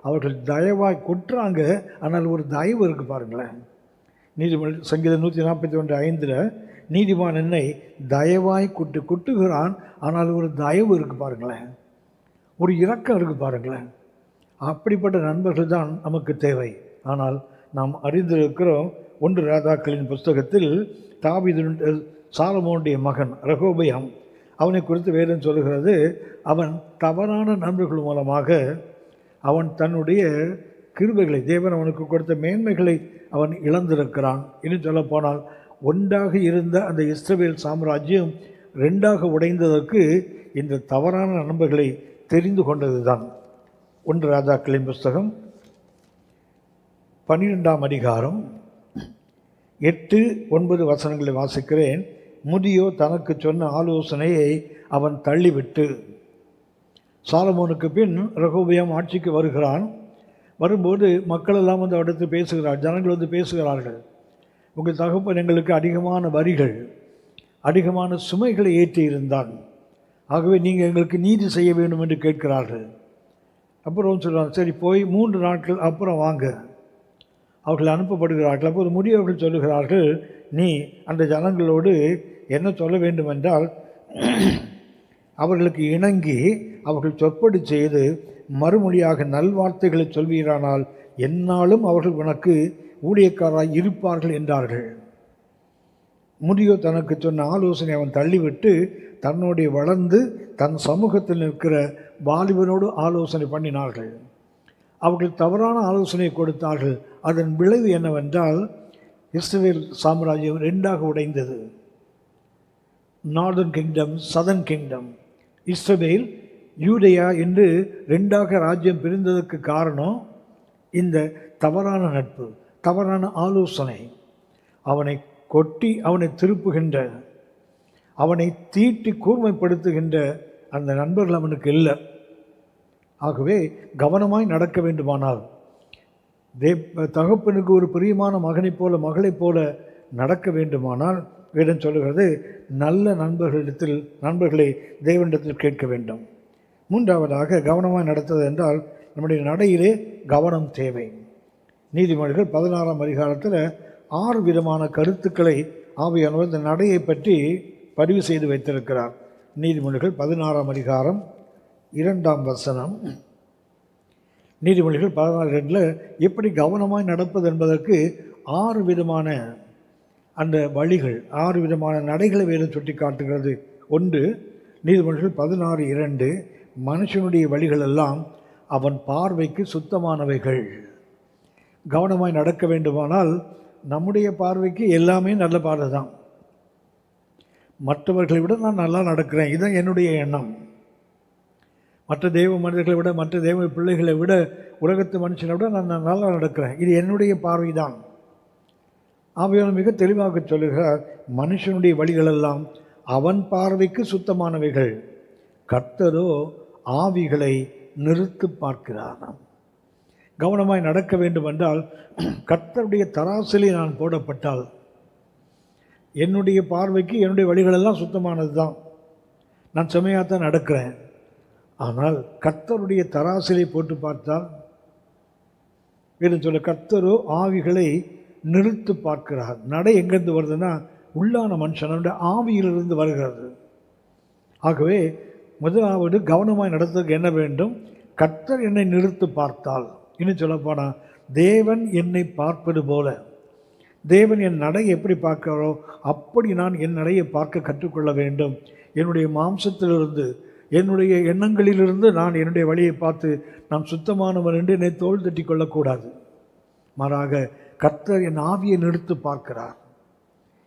அவர்கள் தயவாய் கொட்டுறாங்க, ஆனால் ஒரு தயவு இருக்குது பாருங்களேன். நீதிமொழி சங்கீதம் 141:5 நீதிமான் என்னை தயவாய் குட்டுகிறான், ஆனால் ஒரு தயவு இருக்குது பாருங்களேன், ஒரு இரக்கம் இருக்குது பாருங்களேன். அப்படிப்பட்ட நண்பர்கள் தான் நமக்கு தேவை. ஆனால் நாம் அறிந்திருக்கிறோம், 1 ராஜாக்களின் புஸ்தகத்தில் தாவீது சாலமோனுடைய மகன் ரெகொபெயாம், அவனை குறித்து வேதம் சொல்லுகிறது, அவன் தவறான நண்பர்கள் மூலமாக அவன் தன்னுடைய கிருபைகளை, தேவன் அவனுக்கு கொடுத்த மேன்மைகளை அவன் இழந்திருக்கிறான். இன்னும் சொல்லப்போனால் ஒன்றாக இருந்த அந்த இஸ்ரவேல் சாம்ராஜ்யம் 2ஆக உடைந்ததற்கு இந்த தவறான நண்பர்களை தெரிந்து கொண்டது தான். 1 ராஜாக்களின் புஸ்தகம் 12ஆம் அதிகாரம் 8-9 வசனங்களை வாசிக்கிறேன். முதியோ தனக்கு சொன்ன ஆலோசனையை அவன் தள்ளிவிட்டு, சாலமோனுக்கு பின் ரெகொபெயாம் ஆட்சிக்கு வருகிறான். வரும்போது மக்களெல்லாம் வந்து அடுத்து பேசுகிறார், ஜனங்கள் வந்து பேசுகிறார்கள், உங்கள் தகப்பன் எங்களுக்கு அதிகமான வரிகள், அதிகமான சுமைகளை ஏற்றி இருந்தான், ஆகவே நீங்கள் எங்களுக்கு நீதி செய்ய வேண்டும் என்று கேட்கிறார்கள். அப்புறம் சொல்கிறாங்க, சரி போய் 3 நாட்கள் அப்புறம் வாங்க. அவர்கள் அனுப்பப்படுகிறார்கள். அப்போது முதியவர்கள் சொல்லுகிறார்கள், நீ அந்த ஜனங்களோடு என்ன சொல்ல வேண்டும் என்றால், அவர்களுக்கு இணங்கி அவர்கள் சொற்படி செய்து மறுமொழியாக நல்வார்த்தைகளை சொல்வீரானால் என்னாலும் அவர்கள் உனக்கு ஊழியக்காராய் இருப்பார்கள் என்றார்கள். முதியோ தனக்கு சொன்ன ஆலோசனை அவன் தள்ளிவிட்டு தன்னுடைய வளர்ந்து தன் சமூகத்தில் நிற்கிற வாலிபனோடு ஆலோசனை பண்ணினார்கள். அவர்கள் தவறான ஆலோசனை கொடுத்தார்கள். அதன் விளைவு என்னவென்றால், இஸ்ரவேல் சாம்ராஜ்யம் 2ஆக உடைந்தது. Northern kingdom, southern kingdom. இஸ்ரவேல் யூதேயா என்று 2ஆக ராஜ்யம் பிரிந்ததற்கு காரணம் இந்த தவறான நட்பு, தவறான ஆலோசனை. அவனை கொட்டி அவனை திருப்புகின்ற, அவனை தீட்டி கூர்மைப்படுத்துகின்ற அந்த நண்பர்கள் அவனுக்கு இல்லை. ஆகவே கவனமாய் நடக்க வேண்டுமானால், தகப்பனுக்கு ஒரு பிரியமான மகனைப் போல மகளைப் போல நடக்க வேண்டுமானால், வேதம் சொல்லுகிறது, நல்ல நண்பர்களை தேவனிடத்தில் கேட்க வேண்டும். 3ஆவதாக கவனமாக நடத்தது என்றால் நம்முடைய நடையிலே கவனம் தேவை. நீதிமொழிகள் 16ஆம் அதிகாரத்தில் 6 விதமான கருத்துக்களை ஆவியானவர் இந்த நடையை பற்றி பதிவு செய்து வைத்திருக்கிறார். நீதிமொழிகள் 16ஆம் அதிகாரம் 2ஆம் வசனம். நீதிமொழிகள் 16:2 எப்படி கவனமாய் நடப்பது என்பதற்கு 6 விதமான அந்த வழிகள், 6 விதமான நடைகளை வேதம் சுட்டி காட்டுகிறது. 1 நீதிமொழிகள் 16:2 மனுஷனுடைய வழிகள் எல்லாம் அவன் பார்வைக்கு சுத்தமானவைகள். கவனமாய் நடக்க வேண்டுமானால் நம்முடைய பார்வைக்கு எல்லாமே நல்ல பாதை தான். மற்றவர்களை விட நான் நல்லா நடக்கிறேன், இதுதான் என்னுடைய எண்ணம். மற்ற தெய்வ மனிதர்களை விட, மற்ற தெய்வ பிள்ளைகளை விட, உலகத்து மனுஷனை விட நான் நல்லா நடக்கிறேன், இது என்னுடைய பார்வை தான். ஆவியானவர் மிக தெளிவாக சொல்லுகிறார், மனுஷனுடைய வழிகளெல்லாம் அவன் பார்வைக்கு சுத்தமானவைகள், கர்த்தரோ ஆவிகளை நிறுத்து பார்க்கிறார். கவனமாய் நடக்க வேண்டும் என்றால் கர்த்தருடைய தராசிலே நான் போடப்பட்டால் என்னுடைய பார்வைக்கு என்னுடைய வழிகளெல்லாம் சுத்தமானது தான், நான் செம்மையாகத்தான் நடக்கிறேன். ஆனால் கர்த்தருடைய தராசிலே போட்டு பார்த்தால் வேறு சொல்ல, கர்த்தரோ ஆவிகளை நிறுத்து பார்க்கிறார். நடை எங்கேருந்து வருதுன்னா உள்ளான மனுஷனுடைய ஆவியிலிருந்து வருகிறது. ஆகவே முதலாவது கவனமாய் நடத்துறதுக்கு என்ன வேண்டும்? கர்த்தர் என்னை நிறுத்து பார்த்தால், இன்னும் சொல்லப்போனால் தேவன் என்னை பார்ப்பது போல, தேவன் என் நடையை எப்படி பார்க்கிறோ அப்படி நான் என் நடையை பார்க்க கற்றுக்கொள்ள வேண்டும். என்னுடைய மாம்சத்திலிருந்து, என்னுடைய எண்ணங்களிலிருந்து நான் என்னுடைய வழியை பார்த்து நான் சுத்தமானவன் என்று என்னை தோள் தட்டி கொள்ளக்கூடாது. மாறாக கர்த்தர் என் ஆவியை நிறுத்து பார்க்கிறார்.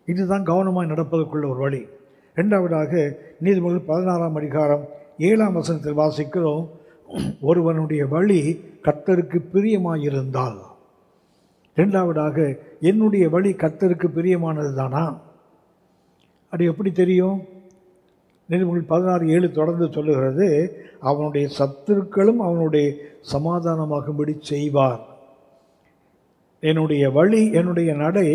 இதுதான் கவனமாய் நடப்பதற்குள்ள ஒரு வழி. இரண்டாவதாக நீதிமொழிகள் 16ஆம் அதிகாரம் 7ஆம் வசனத்தில் வாசிக்கிறோம், ஒருவனுடைய வழி கர்த்தருக்கு பிரியமாயிருந்தால். இரண்டாவதாக என்னுடைய வழி கர்த்தருக்கு பிரியமானது தானா? அது எப்படி தெரியும்? நீதிமொழிகள் 16:7 தொடர்ந்து சொல்லுகிறது, அவனுடைய சத்துருக்களும் அவனுடைய சமாதானமாகும்படி செய்வார். என்னுடைய வழி, என்னுடைய நடை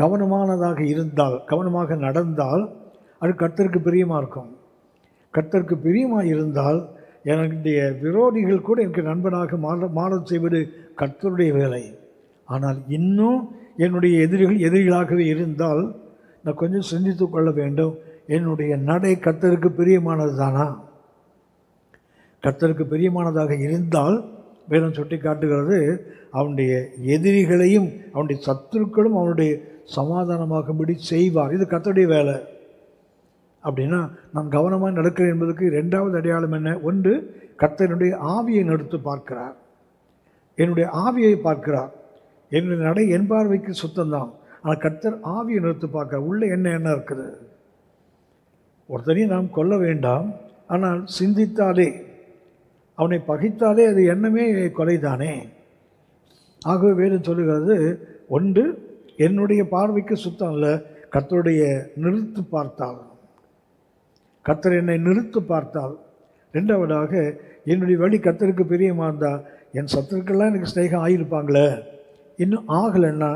கவனமானதாக இருந்தால், கவனமாக நடந்தால் அது கர்த்தருக்கு பிரியமாக இருக்கும். கர்த்தருக்கு பிரியமாக இருந்தால் என்னுடைய விரோதிகள் கூட எனக்கு நண்பனாக மாற செய்வது கர்த்தருடைய வேலை. ஆனால் இன்னும் என்னுடைய எதிரிகளாகவே இருந்தால் நான் கொஞ்சம் சிந்தித்து கொள்ள வேண்டும், என்னுடைய நடை கர்த்தருக்கு பிரியமானது தானா? கர்த்தருக்கு பிரியமானதாக இருந்தால் வேதம் சுட்டி காட்டுகிறது, அவனுடைய எதிரிகளையும் அவனுடைய சத்துருக்களும் அவனுடைய சமாதானமாகும்படி செய்வார். இது கர்த்தருடைய வேலை. அப்படின்னா நான் கவனமாக நடக்கிறேன் என்பதற்கு இரண்டாவது அடையாளம் என்ன? ஒன்று, கர்த்தருடைய ஆவியை நிறுத்து பார்க்கிறார், என்னுடைய ஆவியை பார்க்கிறார். என்னுடைய நடை என் பார்வைக்கு சுத்தம்தான், ஆனால் கர்த்தர் ஆவியை நிறுத்து பார்க்கிறார். உள்ளே என்ன இருக்குது? ஒருத்தனையும் நாம் கொல்ல வேண்டாம், ஆனால் சிந்தித்தாலே, அவனை பகைத்தாலே அது எண்ணமே கொலைதானே. ஆகவே வேதம் சொல்லுகிறது, ஒன்று என்னுடைய பார்வைக்கு சுத்தம் இல்லை, கர்த்தருடைய நிறுத்து பார்த்தால், கர்த்தர் என்னை நிறுத்து பார்த்தால். ரெண்டாவதாக என்னுடைய வழி கர்த்தருக்கு பிரியமாக இருந்தால் என் சத்துருக்கெல்லாம் எனக்கு ஸ்நேகம் ஆகியிருப்பாங்களே, இன்னும் ஆகலைன்னா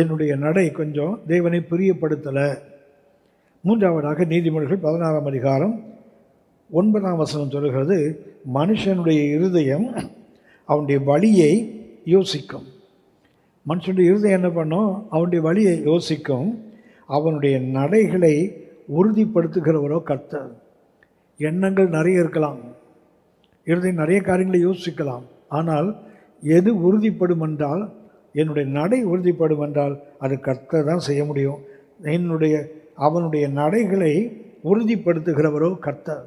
என்னுடைய நடை கொஞ்சம் தேவனை பிரியப்படுத்தலை. மூன்றாவதாக நீதிமொழிகள் 16ஆம் அதிகாரம் 9ஆம் வசனம் சொல்லுகிறது, மனுஷனுடைய இருதயம் அவனுடைய வழியை யோசிக்கும். மனுஷனுடைய இருதயம் என்ன பண்ணும்? அவனுடைய வழியை யோசிக்கும். அவனுடைய நடைகளை உறுதிப்படுத்துகிறவரோ கர்த்தர். எண்ணங்கள் நிறைய இருக்கலாம், இருதயம் நிறைய காரியங்களை யோசிக்கலாம், ஆனால் எது உறுதிப்படும் என்றால், என்னுடைய நடை உறுதிப்படும் என்றால் அது கர்த்தர் தான் செய்ய முடியும். அவனுடைய நடைகளை உறுதிப்படுத்துகிறவரோ கர்த்தர்.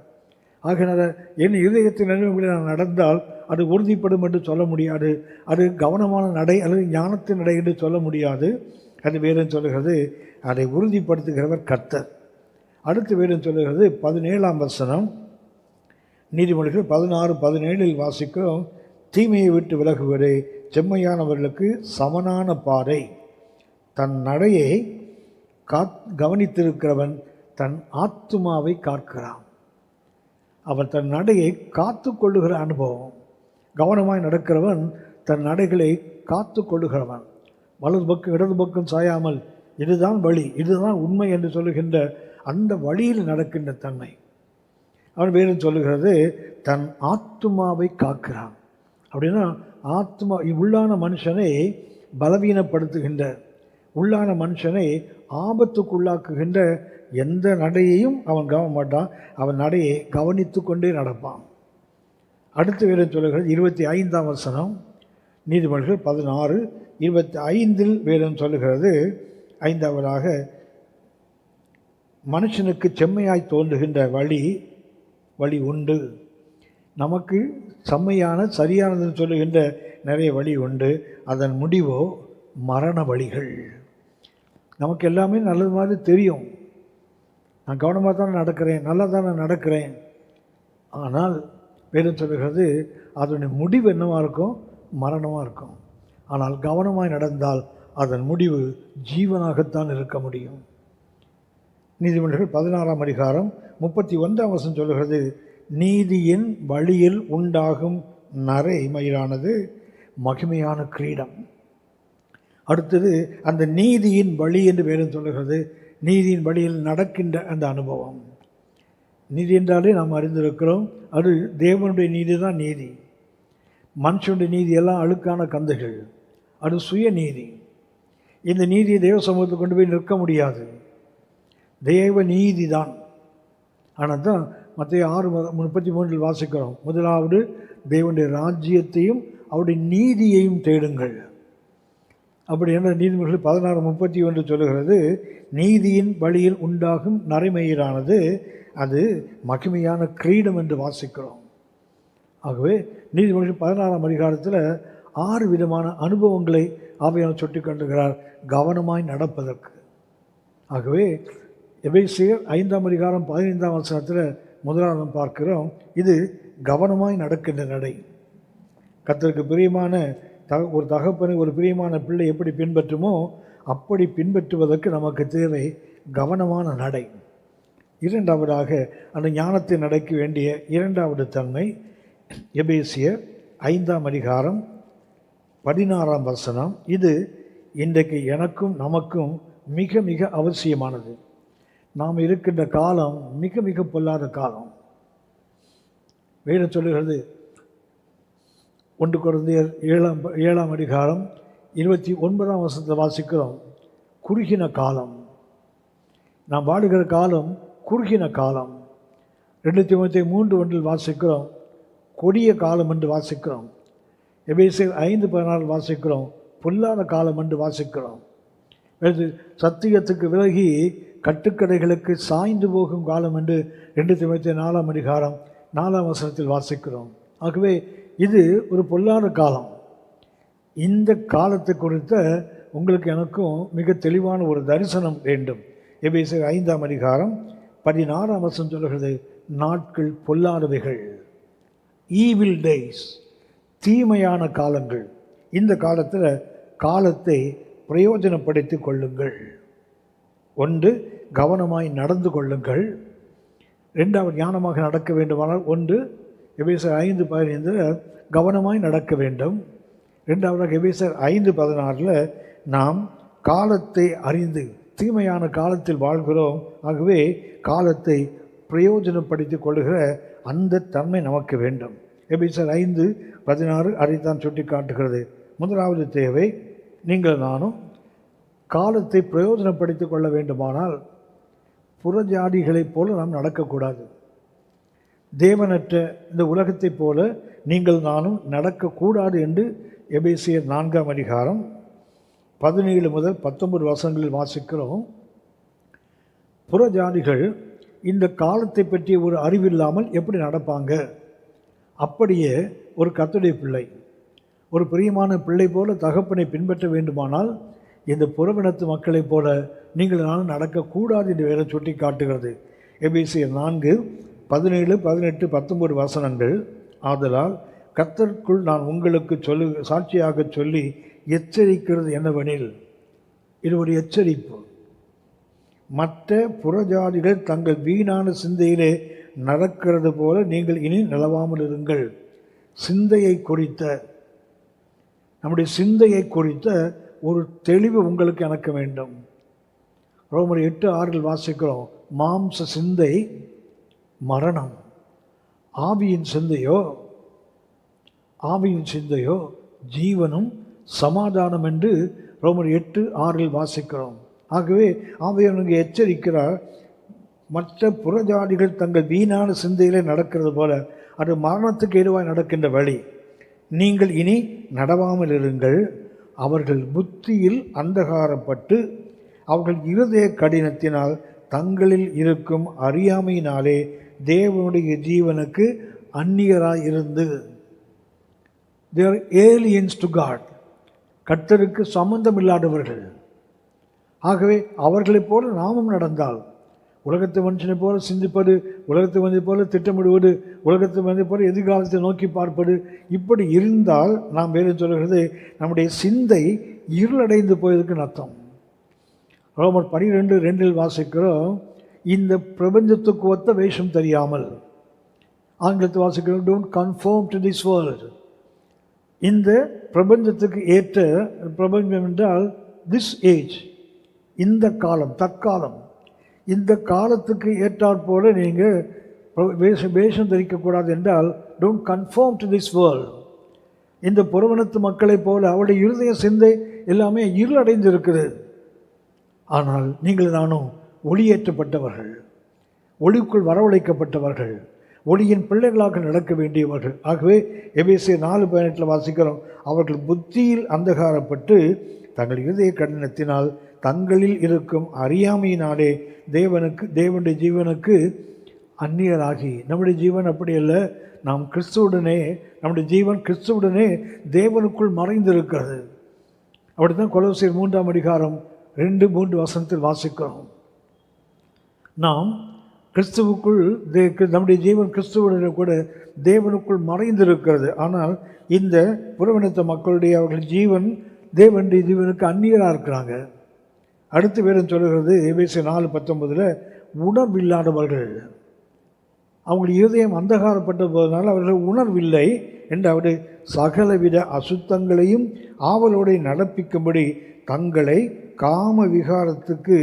ஆகினால என் இருதயத்தின் நினைவுகளில் நான் நடந்தால் அது உறுதிப்படும் என்று சொல்ல முடியாது. அது கவனமான நடை அல்லது ஞானத்தின் நடை என்று சொல்ல முடியாது. அது வேதம் சொல்லுகிறது, அதை உறுதிப்படுத்துகிறவர் கர்த்தர். அடுத்து வேதம் சொல்லுகிறது 17ஆம் வசனம், நீதிமொழிகள் 16:17 வாசிக்கிறோம், தீமையை விட்டு விலகுவதே செம்மையானவர்களுக்கு சமனான பாதை, தன் நடையை கவனித்திருக்கிறவன் தன் ஆத்துமாவை காக்கிறான். அவன் தன் நடையை காத்து கொள்ளுகிற அனுபவம். கவனமாய் நடக்கிறவன் தன் நடைகளை காத்து கொள்ளுகிறவன், வலது பக்கம் இடது பக்கம் சாயாமல் இதுதான் வழி, இதுதான் உண்மை என்று சொல்லுகின்ற அந்த வழியில் நடக்கின்ற தன்மை. அவன் வேறு சொல்லுகிறது, தன் ஆத்துமாவை காக்கிறான். அப்படின்னா ஆத்மா உள்ளான மனுஷனை பலவீனப்படுத்துகின்ற, உள்ளான மனுஷனை ஆபத்துக்குள்ளாக்குகின்ற எந்த நடையையும் அவன் கவன மாட்டான். அவன் நடையை கவனித்து கொண்டே நடப்பான். அடுத்து வேறு சொல்லுகிறது 25ஆம் வசனம், நீதிமொழிகள் 16:25 வேதம் சொல்லுகிறது, ஐந்தாவதாக மனுஷனுக்கு செம்மையாய் தோன்றுகின்ற வழி உண்டு, நமக்கு செம்மையான சரியானதுன்னு சொல்லுகின்ற நிறைய வழி உண்டு. அதன் முடிவோ மரண வழிகள். நமக்கு எல்லாமே நல்லது மாதிரி தெரியும். நான் கவனமாக தான் நடக்கிறேன், நல்லா தான் நான் நடக்கிறேன். ஆனால் வேதம் சொல்லுகிறது அதனுடைய முடிவு என்னவாக இருக்கும்? மரணமாக இருக்கும். ஆனால் கவனமாய் நடந்தால் அதன் முடிவு ஜீவனாகத்தான் இருக்க முடியும். நீதிமொழிகள் 16ஆம் அதிகாரம் 31ஆம் வசனம் சொல்லுகிறது, நீதியின் வழியில் உண்டாகும் நரை மயிரானது மகிமையான கிரீடம். அடுத்தது அந்த நீதியின் வழி என்று வேதம் சொல்லுகிறது. நீதியின் வழியில் நடக்கின்ற அந்த அனுபவம். நீதி என்றாலே நாம் அறிந்திருக்கிறோம், அது தேவனுடைய நீதி தான் நீதி. மனுஷனுடைய நீதி எல்லாம் அழுக்கான கந்தைகள், அது சுய நீதி. இந்த நீதியை தேவ சமூகத்தை கொண்டு போய் நிற்க முடியாது. தேவ நீதி தான். ஆனால் தான் மத்திய 6:33 வாசிக்கிறோம், முதலாவது தேவனுடைய ராஜ்யத்தையும் அவருடைய நீதியையும் தேடுங்கள். அப்படி என்ற நீதிமொழிகள் 16:31 சொல்லுகிறது, நீதியின் வழியில் உண்டாகும் நரைமயிரானது அது மகிமையான கிரீடம் என்று வாசிக்கிறோம். ஆகவே நீதிமொழிகள் 16ஆம் அதிகாரத்தில் 6 விதமான அனுபவங்களை ஆவியானவர் சுட்டி காட்டுகிறார் கவனமாய் நடப்பதற்கு. ஆகவே எபேசியர் 5ஆம் அதிகாரம் 15ஆம் வசனத்தில் முதலாவது பார்க்கிறோம், இது கவனமாய் நடக்கின்ற நடை. கர்த்தருக்கு பிரியமான ஒரு தகப்பனை ஒரு பிரியமான பிள்ளை எப்படி பின்பற்றுமோ அப்படி பின்பற்றுவதற்கு நமக்கு தேவை கவனமான நடை. இரண்டாவதாக அந்த ஞானத்தை நடக்க வேண்டிய இரண்டாவது தன்மை எபேசியர் 5ஆம் அதிகாரம் 16ஆம் வசனம். இது இன்றைக்கு எனக்கும் நமக்கும் மிக மிக அவசியமானது. நாம் இருக்கின்ற காலம் மிக மிக பொல்லாத காலம். வேதம் சொல்லுகிறது, 1 கொரிந்தியர் 7ஆம் அதிகாரம் 29ஆம் வசனத்தை வாசிக்கிறோம், குறுகின காலம். நாம் வாடுகிற காலம் குறுகின காலம். 2 தீமோத்தேயு 3:1 வாசிக்கிறோம், கொடிய காலம் என்று வாசிக்கிறோம். எபேசியர் 5:16 வாசிக்கிறோம், பொல்லாத காலம் என்று வாசிக்கிறோம். சத்தியத்துக்கு விலகி கட்டுக்கடைகளுக்கு சாய்ந்து போகும் காலம் என்று 2 தீமோத்தேயு 4ஆம் அதிகாரம் 4ஆம் வசனத்தில் வாசிக்கிறோம். ஆகவே இது ஒரு பொல்லாத காலம். இந்த காலத்தை குறித்த உங்களுக்கு எனக்கும் மிக தெளிவான ஒரு தரிசனம் வேண்டும். எபேசியர் 5ஆம் அதிகாரம் 16ஆம் வசனம் சொல்லுகிறது, நாட்கள் பொல்லாதவைகள், ஈவில் டேஸ், தீமையான காலங்கள். இந்த காலத்தில் காலத்தை பிரயோஜனப்படுத்தி கொள்ளுங்கள். 1 கவனமாய் நடந்து கொள்ளுங்கள். 2வது ஞானமாக நடக்க வேண்டுமானால் 1 எபேசியர் 5:15 கவனமாய் நடக்க வேண்டும். 2வதாக எபேசியர் 5:16 நாம் காலத்தை அறிந்து தீமையான காலத்தில் வாழ்கிறோம். ஆகவே காலத்தை பிரயோஜனப்படுத்தி கொள்ளுகிற அந்த தன்மை நமக்கு வேண்டும். எபேசியர் 5:16 அதைத்தான் சுட்டி காட்டுகிறது. முதலாவது தேவை, நீங்கள் நானும் காலத்தை பிரயோஜனப்படுத்தி கொள்ள வேண்டுமானால் புறஜாதிகளைப் போல நாம் நடக்கக்கூடாது. தேவனற்ற இந்த உலகத்தைப் போல நீங்கள் நானும் நடக்கக்கூடாது என்று எபேசியர் 4ஆம் அதிகாரம் 17 முதல் 19 வசனங்களில் வாசிக்கிறோம். புறஜாதிகள் இந்த காலத்தை பற்றிய ஒரு அறிவில்லாமல் எப்படி நடப்பாங்க? அப்படியே ஒரு கர்த்தருடைய பிள்ளை, ஒரு பிரியமான பிள்ளை போல தகப்பனை பின்பற்ற வேண்டுமானால் இந்த புறவினத்து மக்களைப் போல நீங்கள் நானும் நடக்கக்கூடாது என்று வேற சுட்டி காட்டுகிறது. எபேசியர் 4:17, 18, 19 வசனங்கள். ஆதலால் கர்த்தருக்குள் நான் உங்களுக்கு சாட்சியாக சொல்லி எச்சரிக்கிறது என்னவெனில், இது ஒரு எச்சரிப்பு. மற்ற புறஜாதிகள் தங்கள் வீணான சிந்தையிலே நடக்கிறது போல நீங்கள் இனி நிலவாமல் இருங்கள். சிந்தையை குறித்த, நம்முடைய சிந்தையை குறித்த ஒரு தெளிவு உங்களுக்கு எனக்கு வேண்டும். ரோமர் 8:6 வாசிக்கிறோம், மாம்ச சிந்தை மரணம், ஆவியின் சிந்தையோ ஜீவனும் சமாதானம் என்று ரோமர் 8:6 வாசிக்கிறோம். ஆகவே ஆவியானவர் எச்சரிக்கிறார், மற்ற புறஜாதிகள் தங்கள் வீணான சிந்தையிலே நடக்கிறது போல அது மரணத்துக்கு ஏதுவாய் நடக்கின்ற வழி. நீங்கள் இனி நடவாமல் இருங்கள். அவர்கள் புத்தியில் அந்தகாரப்பட்டு அவர்கள் இருதய கடினத்தினால் தங்களில் இருக்கும் அறியாமையினாலே தேவனுடைய ஜீவனுக்கு அந்நியராய் இருந்து, they are aliens to God, கர்த்தருக்கு சம்பந்தம் இல்லாதவர்கள். ஆகவே அவர்களைப் போல நாமும் நடந்தால், உலகத்து மனுஷனை போல சிந்திப்பது, உலகத்து மனிதை போல திட்டமிடுவது, உலகத்து மனிதை போல எதிர்காலத்தை நோக்கி பார்ப்பது, இப்படி இருந்தால் நாம் வேறு சொல்கிறது நம்முடைய சிந்தை இருளடைந்து போயதுக்கு அர்த்தம். ரோமர் 12:2 வாசிக்கிறோம், இந்த பிரபஞ்சத்துக்கு ஒத்த வேஷம் தெரியாமல். ஆங்கிலத்தை வாசிக்கிறோம், don't confirm to this world. இந்த பிரபஞ்சத்துக்கு ஏற்ற, பிரபஞ்சம் என்றால் திஸ் ஏஜ், இந்த காலம், தற்காலம், இந்த காலத்துக்கு ஏற்றாற் போல நீங்கள் வேஷம் தரிக்கக்கூடாது என்றால் don't confirm to this world. இந்த புறவனத்து மக்களைப் போல அவருடைய இருதய சிந்தை எல்லாமே இருளடைந்திருக்குது. ஆனால் நீங்கள் நானும் ஒளியேற்றப்பட்டவர்கள், ஒளிக்குள் வரவழைக்கப்பட்டவர்கள், ஒளியின் பிள்ளைகளாக நடக்க வேண்டியவர்கள். ஆகவே எபேசியர் 4:18 வாசிக்கிறோம், அவர்கள் புத்தியில் அந்தகாரப்பட்டு தங்கள் இருதய கடினத்தினால் தங்களில் இருக்கும் அறியாமையினாலே தேவனுடைய ஜீவனுக்கு அந்நியராகி. நம்முடைய ஜீவன் அப்படி அல்ல, நாம் கிறிஸ்துவுடனே, நம்முடைய ஜீவன் கிறிஸ்துவுடனே தேவனுக்குள் மறைந்திருக்கிறது. அப்படித்தான் கொலோசியர் 3:2-3 வாசிக்கிறோம். நாம் கிறிஸ்துவுக்குள், நம்முடைய ஜீவன் கிறிஸ்துவுடனே கூட தேவனுக்குள் மறைந்திருக்கிறது. ஆனால் இந்த புறவினத்த மக்களுடைய அவர்கள் ஜீவன் தேவனுடைய ஜீவனுக்கு அந்நியராக இருக்கிறாங்க. அடுத்து வேறு சொல்லுகிறது எபேசியர் 4:19, உணர்வில்லாதவர்கள். அவங்களுடைய இருதயம் அந்தகாரப்பட்ட போதனால் அவர்கள் உணர்வில்லை என்று அவருடைய சகலவித அசுத்தங்களையும் ஆவலோடு நடப்பிக்கும்படி தங்களை காம விகாரத்துக்கு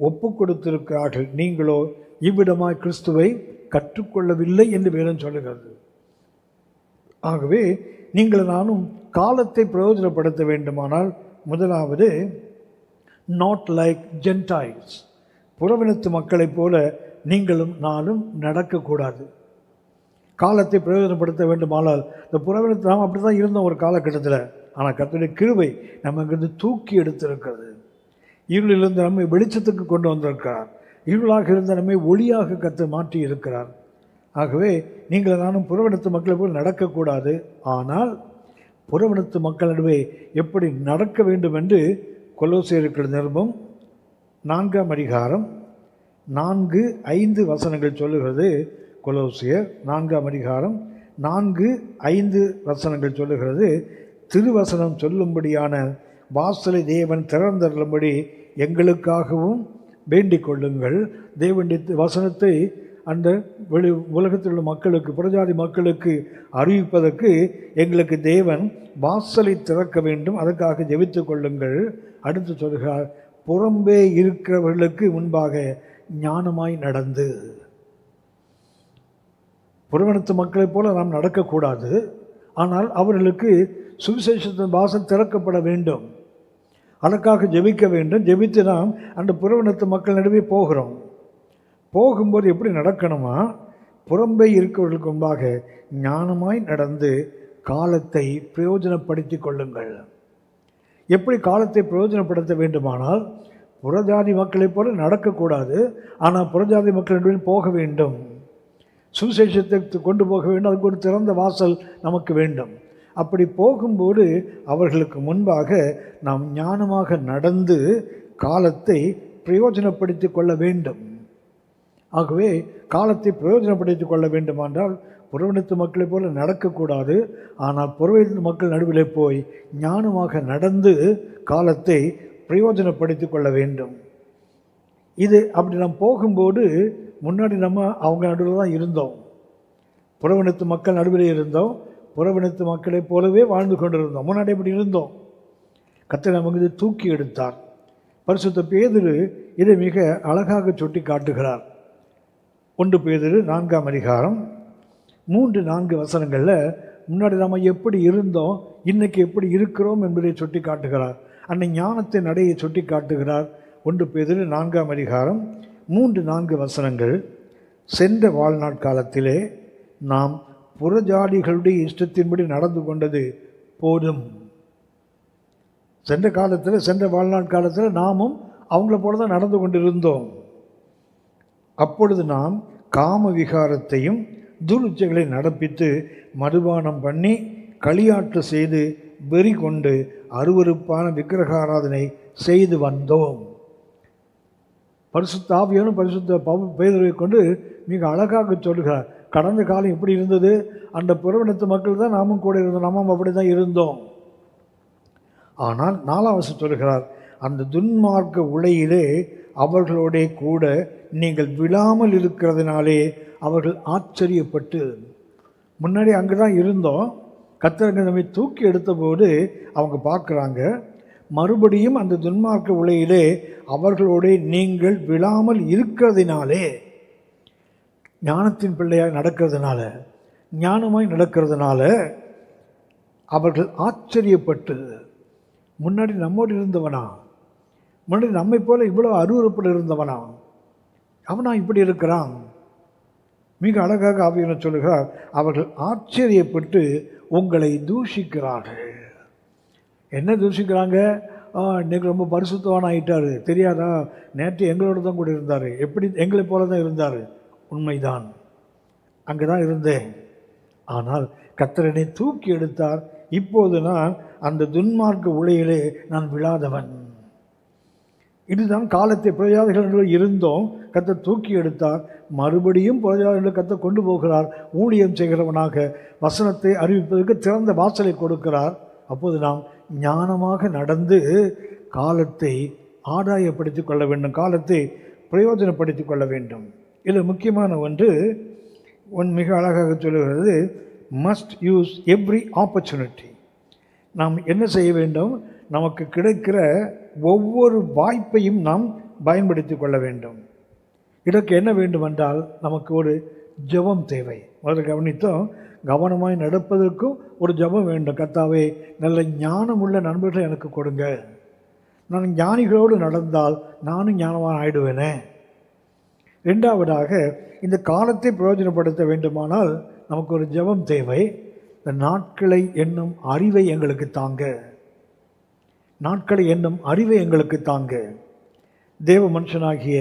ஒப்பு கொடுத்திருக்கிறார்கள். நீங்களோ இவ்விடமாய் கிறிஸ்துவை கற்றுக்கொள்ளவில்லை என்று வேதம் சொல்லுகிறது. ஆகவே நீங்கள் நானும் காலத்தை பிரயோஜனப்படுத்த வேண்டுமானால், முதலாவது நாட் லைக் ஜென்டைல்ஸ், புறவினத்து மக்களைப் போல நீங்களும் நானும் நடக்கக்கூடாது. காலத்தை பிரயோஜனப்படுத்த வேண்டுமானால், இந்த புறவினத்து நாம் அப்படி தான் இருந்தோம் ஒரு காலகட்டத்தில். ஆனால் கர்த்தருடைய கிருபை நம்ம இங்கிருந்து தூக்கி எடுத்திருக்கிறது. இருளிலிருந்து நம்மை வெளிச்சத்துக்கு கொண்டு வந்திருக்கிறார். இருளாக இருந்த நம்மை ஒளியாக கர்த்தர் மாற்றி இருக்கிறார். ஆகவே நீங்கள் நானும் புறவினத்து மக்களை போல் நடக்கக்கூடாது. ஆனால் புறவினத்து மக்கள் நடுவே எப்படி நடக்க வேண்டும் என்று கொலோசியருக்கு நிருபம் 4:4-5 சொல்லுகிறது. கொலோசியர் 4:4-5 சொல்லுகிறது, திருவசனம் சொல்லும்படியான வாசலை தேவன் திறந்தருளும்படி எங்களுக்காகவும் வேண்டிக் கொள்ளுங்கள். தேவனுடைய வசனத்தை அந்த உலகத்தில் உள்ள மக்களுக்கு, புறஜாதி மக்களுக்கு அறிவிப்பதற்கு எங்களுக்கு தேவன் வாசலை திறக்க வேண்டும், அதற்காக ஜெபித்துக் கொள்ளுங்கள். அடுத்து சொல்கிறார், புறம்பே இருக்கிறவர்களுக்கு முன்பாக ஞானமாய் நடந்து. புறவனத்து மக்களைப் போல நாம் நடக்கக்கூடாது. ஆனால் அவர்களுக்கு சுவிசேஷத்தின் வாசல் திறக்கப்பட வேண்டும். அதற்காக ஜெபிக்க வேண்டும். ஜெபித்து நாம் அந்த புறவனத்து மக்கள் நடுவே போகிறோம். போகும்போது எப்படி நடக்கணுமா, புறம்பே இருக்கிறவர்களுக்கு முன்பாக ஞானமாய் நடந்து காலத்தை பிரயோஜனப்படுத்தி கொள்ளுங்கள். எப்படி காலத்தை பிரயோஜனப்படுத்த வேண்டுமானால், புறஜாதி மக்களைப் போல நடக்கக்கூடாது. ஆனால் புறஜாதி மக்கள் நடுவே போக வேண்டும். சுவிசேஷத்தை கொண்டு போக வேண்டும். அதுக்கு ஒரு திறந்த வாசல் நமக்கு வேண்டும். அப்படி போகும்போது அவர்களுக்கு முன்பாக நாம் ஞானமாக நடந்து காலத்தை பிரயோஜனப்படுத்தி கொள்ள வேண்டும். ஆகவே காலத்தை பிரயோஜனப்படுத்தி கொள்ள வேண்டுமென்றால் புறவினத்து மக்களைப் போல நடக்கக்கூடாது. ஆனால் புறவினத்து மக்கள் நடுவிலே போய் ஞானமாக நடந்து காலத்தை பிரயோஜனப்படுத்தி கொள்ள வேண்டும். இது அப்படி நாம் போகும்போது, முன்னாடி நம்ம அவங்க நடுவில் தான் இருந்தோம், புறவினத்து மக்கள் நடுவில் இருந்தோம், புறவினத்து மக்களைப் போலவே வாழ்ந்து கொண்டிருந்தோம். முன்னாடி இப்படி இருந்தோம். கர்த்தர் நமக்கு இதை தூக்கி எடுத்தார். பரிசுத்த பேதுரு இதை மிக அழகாக சுட்டி காட்டுகிறார். 1 பேதுரு 4:3-4 முன்னாடி நம்ம எப்படி இருந்தோம், இன்றைக்கி எப்படி இருக்கிறோம் என்பதை சுட்டி காட்டுகிறார். அந்த ஞானத்தை நடையை சுட்டி காட்டுகிறார். 1 பேதுரு 4:3-4 சென்ற வாழ்நாட்காலத்திலே நாம் புறஜாதிகளுடைய இஷ்டத்தின்படி நடந்து கொண்டது போதும். சென்ற காலத்தில், சென்ற வாழ்நாட்காலத்தில் நாமும் அவங்கள போல தான் நடந்து கொண்டிருந்தோம். அப்பொழுது நாம் காம விகாரத்தையும் துருச்சைகளை நடப்பித்து மதுபானம் பண்ணி களியாட்டு செய்து வெறி கொண்டு அருவருப்பான விக்கிரகாராதனை செய்து வந்தோம். பரிசுத்த ஆவியானும் பரிசுத்த பேதுருவை கொண்டு மிக அழகாக சொல்கிறார். கடந்த காலம் எப்படி இருந்தது? அந்த புறவினத்து மக்கள் தான் நாமும் கூட இருந்தோம், நாமும் அப்படி தான் இருந்தோம். ஆனால் 4ஆம் வசனம் சொல்கிறார், அந்த துன்மார்க்க உலையிலே அவர்களோட கூட நீங்கள் விழாமல் இருக்கிறதுனாலே அவர்கள் ஆச்சரியப்பட்டு. முன்னாடி அங்கே தான் இருந்தோம், கர்த்தர் நம்மை தூக்கி எடுத்தபோது அவங்க பார்க்குறாங்க, மறுபடியும் அந்த துன்மார்க்க உலையிலே அவர்களோட நீங்கள் விழாமல் இருக்கிறதுனாலே, ஞானத்தின் பிள்ளையாக நடக்கிறதுனால, ஞானமாய் நடக்கிறதுனால அவர்கள் ஆச்சரியப்பட்டு. முன்னாடி நம்மோடு இருந்தவனா, முன்னாடி நம்மை போல இவ்வளோ அருவருப்பில் இருந்தவனா, அவனா இப்படி இருக்கிறான்? மிக அழகாக ஆவியானவர் சொல்லுகிறார், அவர்கள் ஆச்சரியப்பட்டு உங்களை தூஷிக்கிறார்கள். என்ன தூஷிக்கிறாங்க? இன்றைக்கி ரொம்ப பரிசுத்தவான் ஆகிட்டார், தெரியாதா? நேற்று எங்களோட தான் கூட இருந்தார், எப்படி எங்களை போல தான் இருந்தார். உண்மைதான், அங்கே தான் இருந்தேன். ஆனால் கர்த்தரனை தூக்கி எடுத்தார். இப்போது நான் அந்த துன்மார்க்க உலையிலே நான் விழாதவன். இதுதான் காலத்தை பிரஜாதிகள் இருந்தோம், கர்த்தர் தூக்கி எடுத்தார். மறுபடியும் பிரஜாதிகளை கர்த்தர் கொண்டு போகிறார். ஊழியம் செய்கிறவனாக வசனத்தை அறிவிப்பதற்கு திறந்த வாசலை கொடுக்கிறார். அப்போது நாம் ஞானமாக நடந்து காலத்தை ஆதாயப்படுத்தி கொள்ள வேண்டும், காலத்தை பிரயோஜனப்படுத்தி கொள்ள வேண்டும். இதில் முக்கியமான ஒன்று மிக அழகாக சொல்லுகிறது, மஸ்ட் யூஸ் எவ்ரி ஆப்பர்ச்சுனிட்டி. நாம் என்ன செய்ய வேண்டும்? நமக்கு கிடைக்கிற ஒவ்வொரு வாய்ப்பையும் நாம் பயன்படுத்தி கொள்ள வேண்டும். இதற்கு என்ன வேண்டுமென்றால் நமக்கு ஒரு ஜெபம் தேவை. முதல்ல கவனித்தோம், கவனமாய் நடப்பதற்கும் ஒரு ஜெபம் வேண்டும். கர்த்தாவே, நல்ல ஞானமுள்ள நண்பர்களை எனக்கு கொடுங்க, நான் ஞானிகளோடு நடந்தால் நானும் ஞானமாக ஆயிடுவேனே. ரெண்டாவதாக, இந்த காலத்தை பிரயோஜனப்படுத்த வேண்டுமானால் நமக்கு ஒரு ஜெபம் தேவை. இந்த நாட்களை என்னும் அறிவை எங்களுக்கு தாங்க, நாட்களை என்னும் அறிவை எங்களுக்கு தாங்க. தேவ மனுஷனாகிய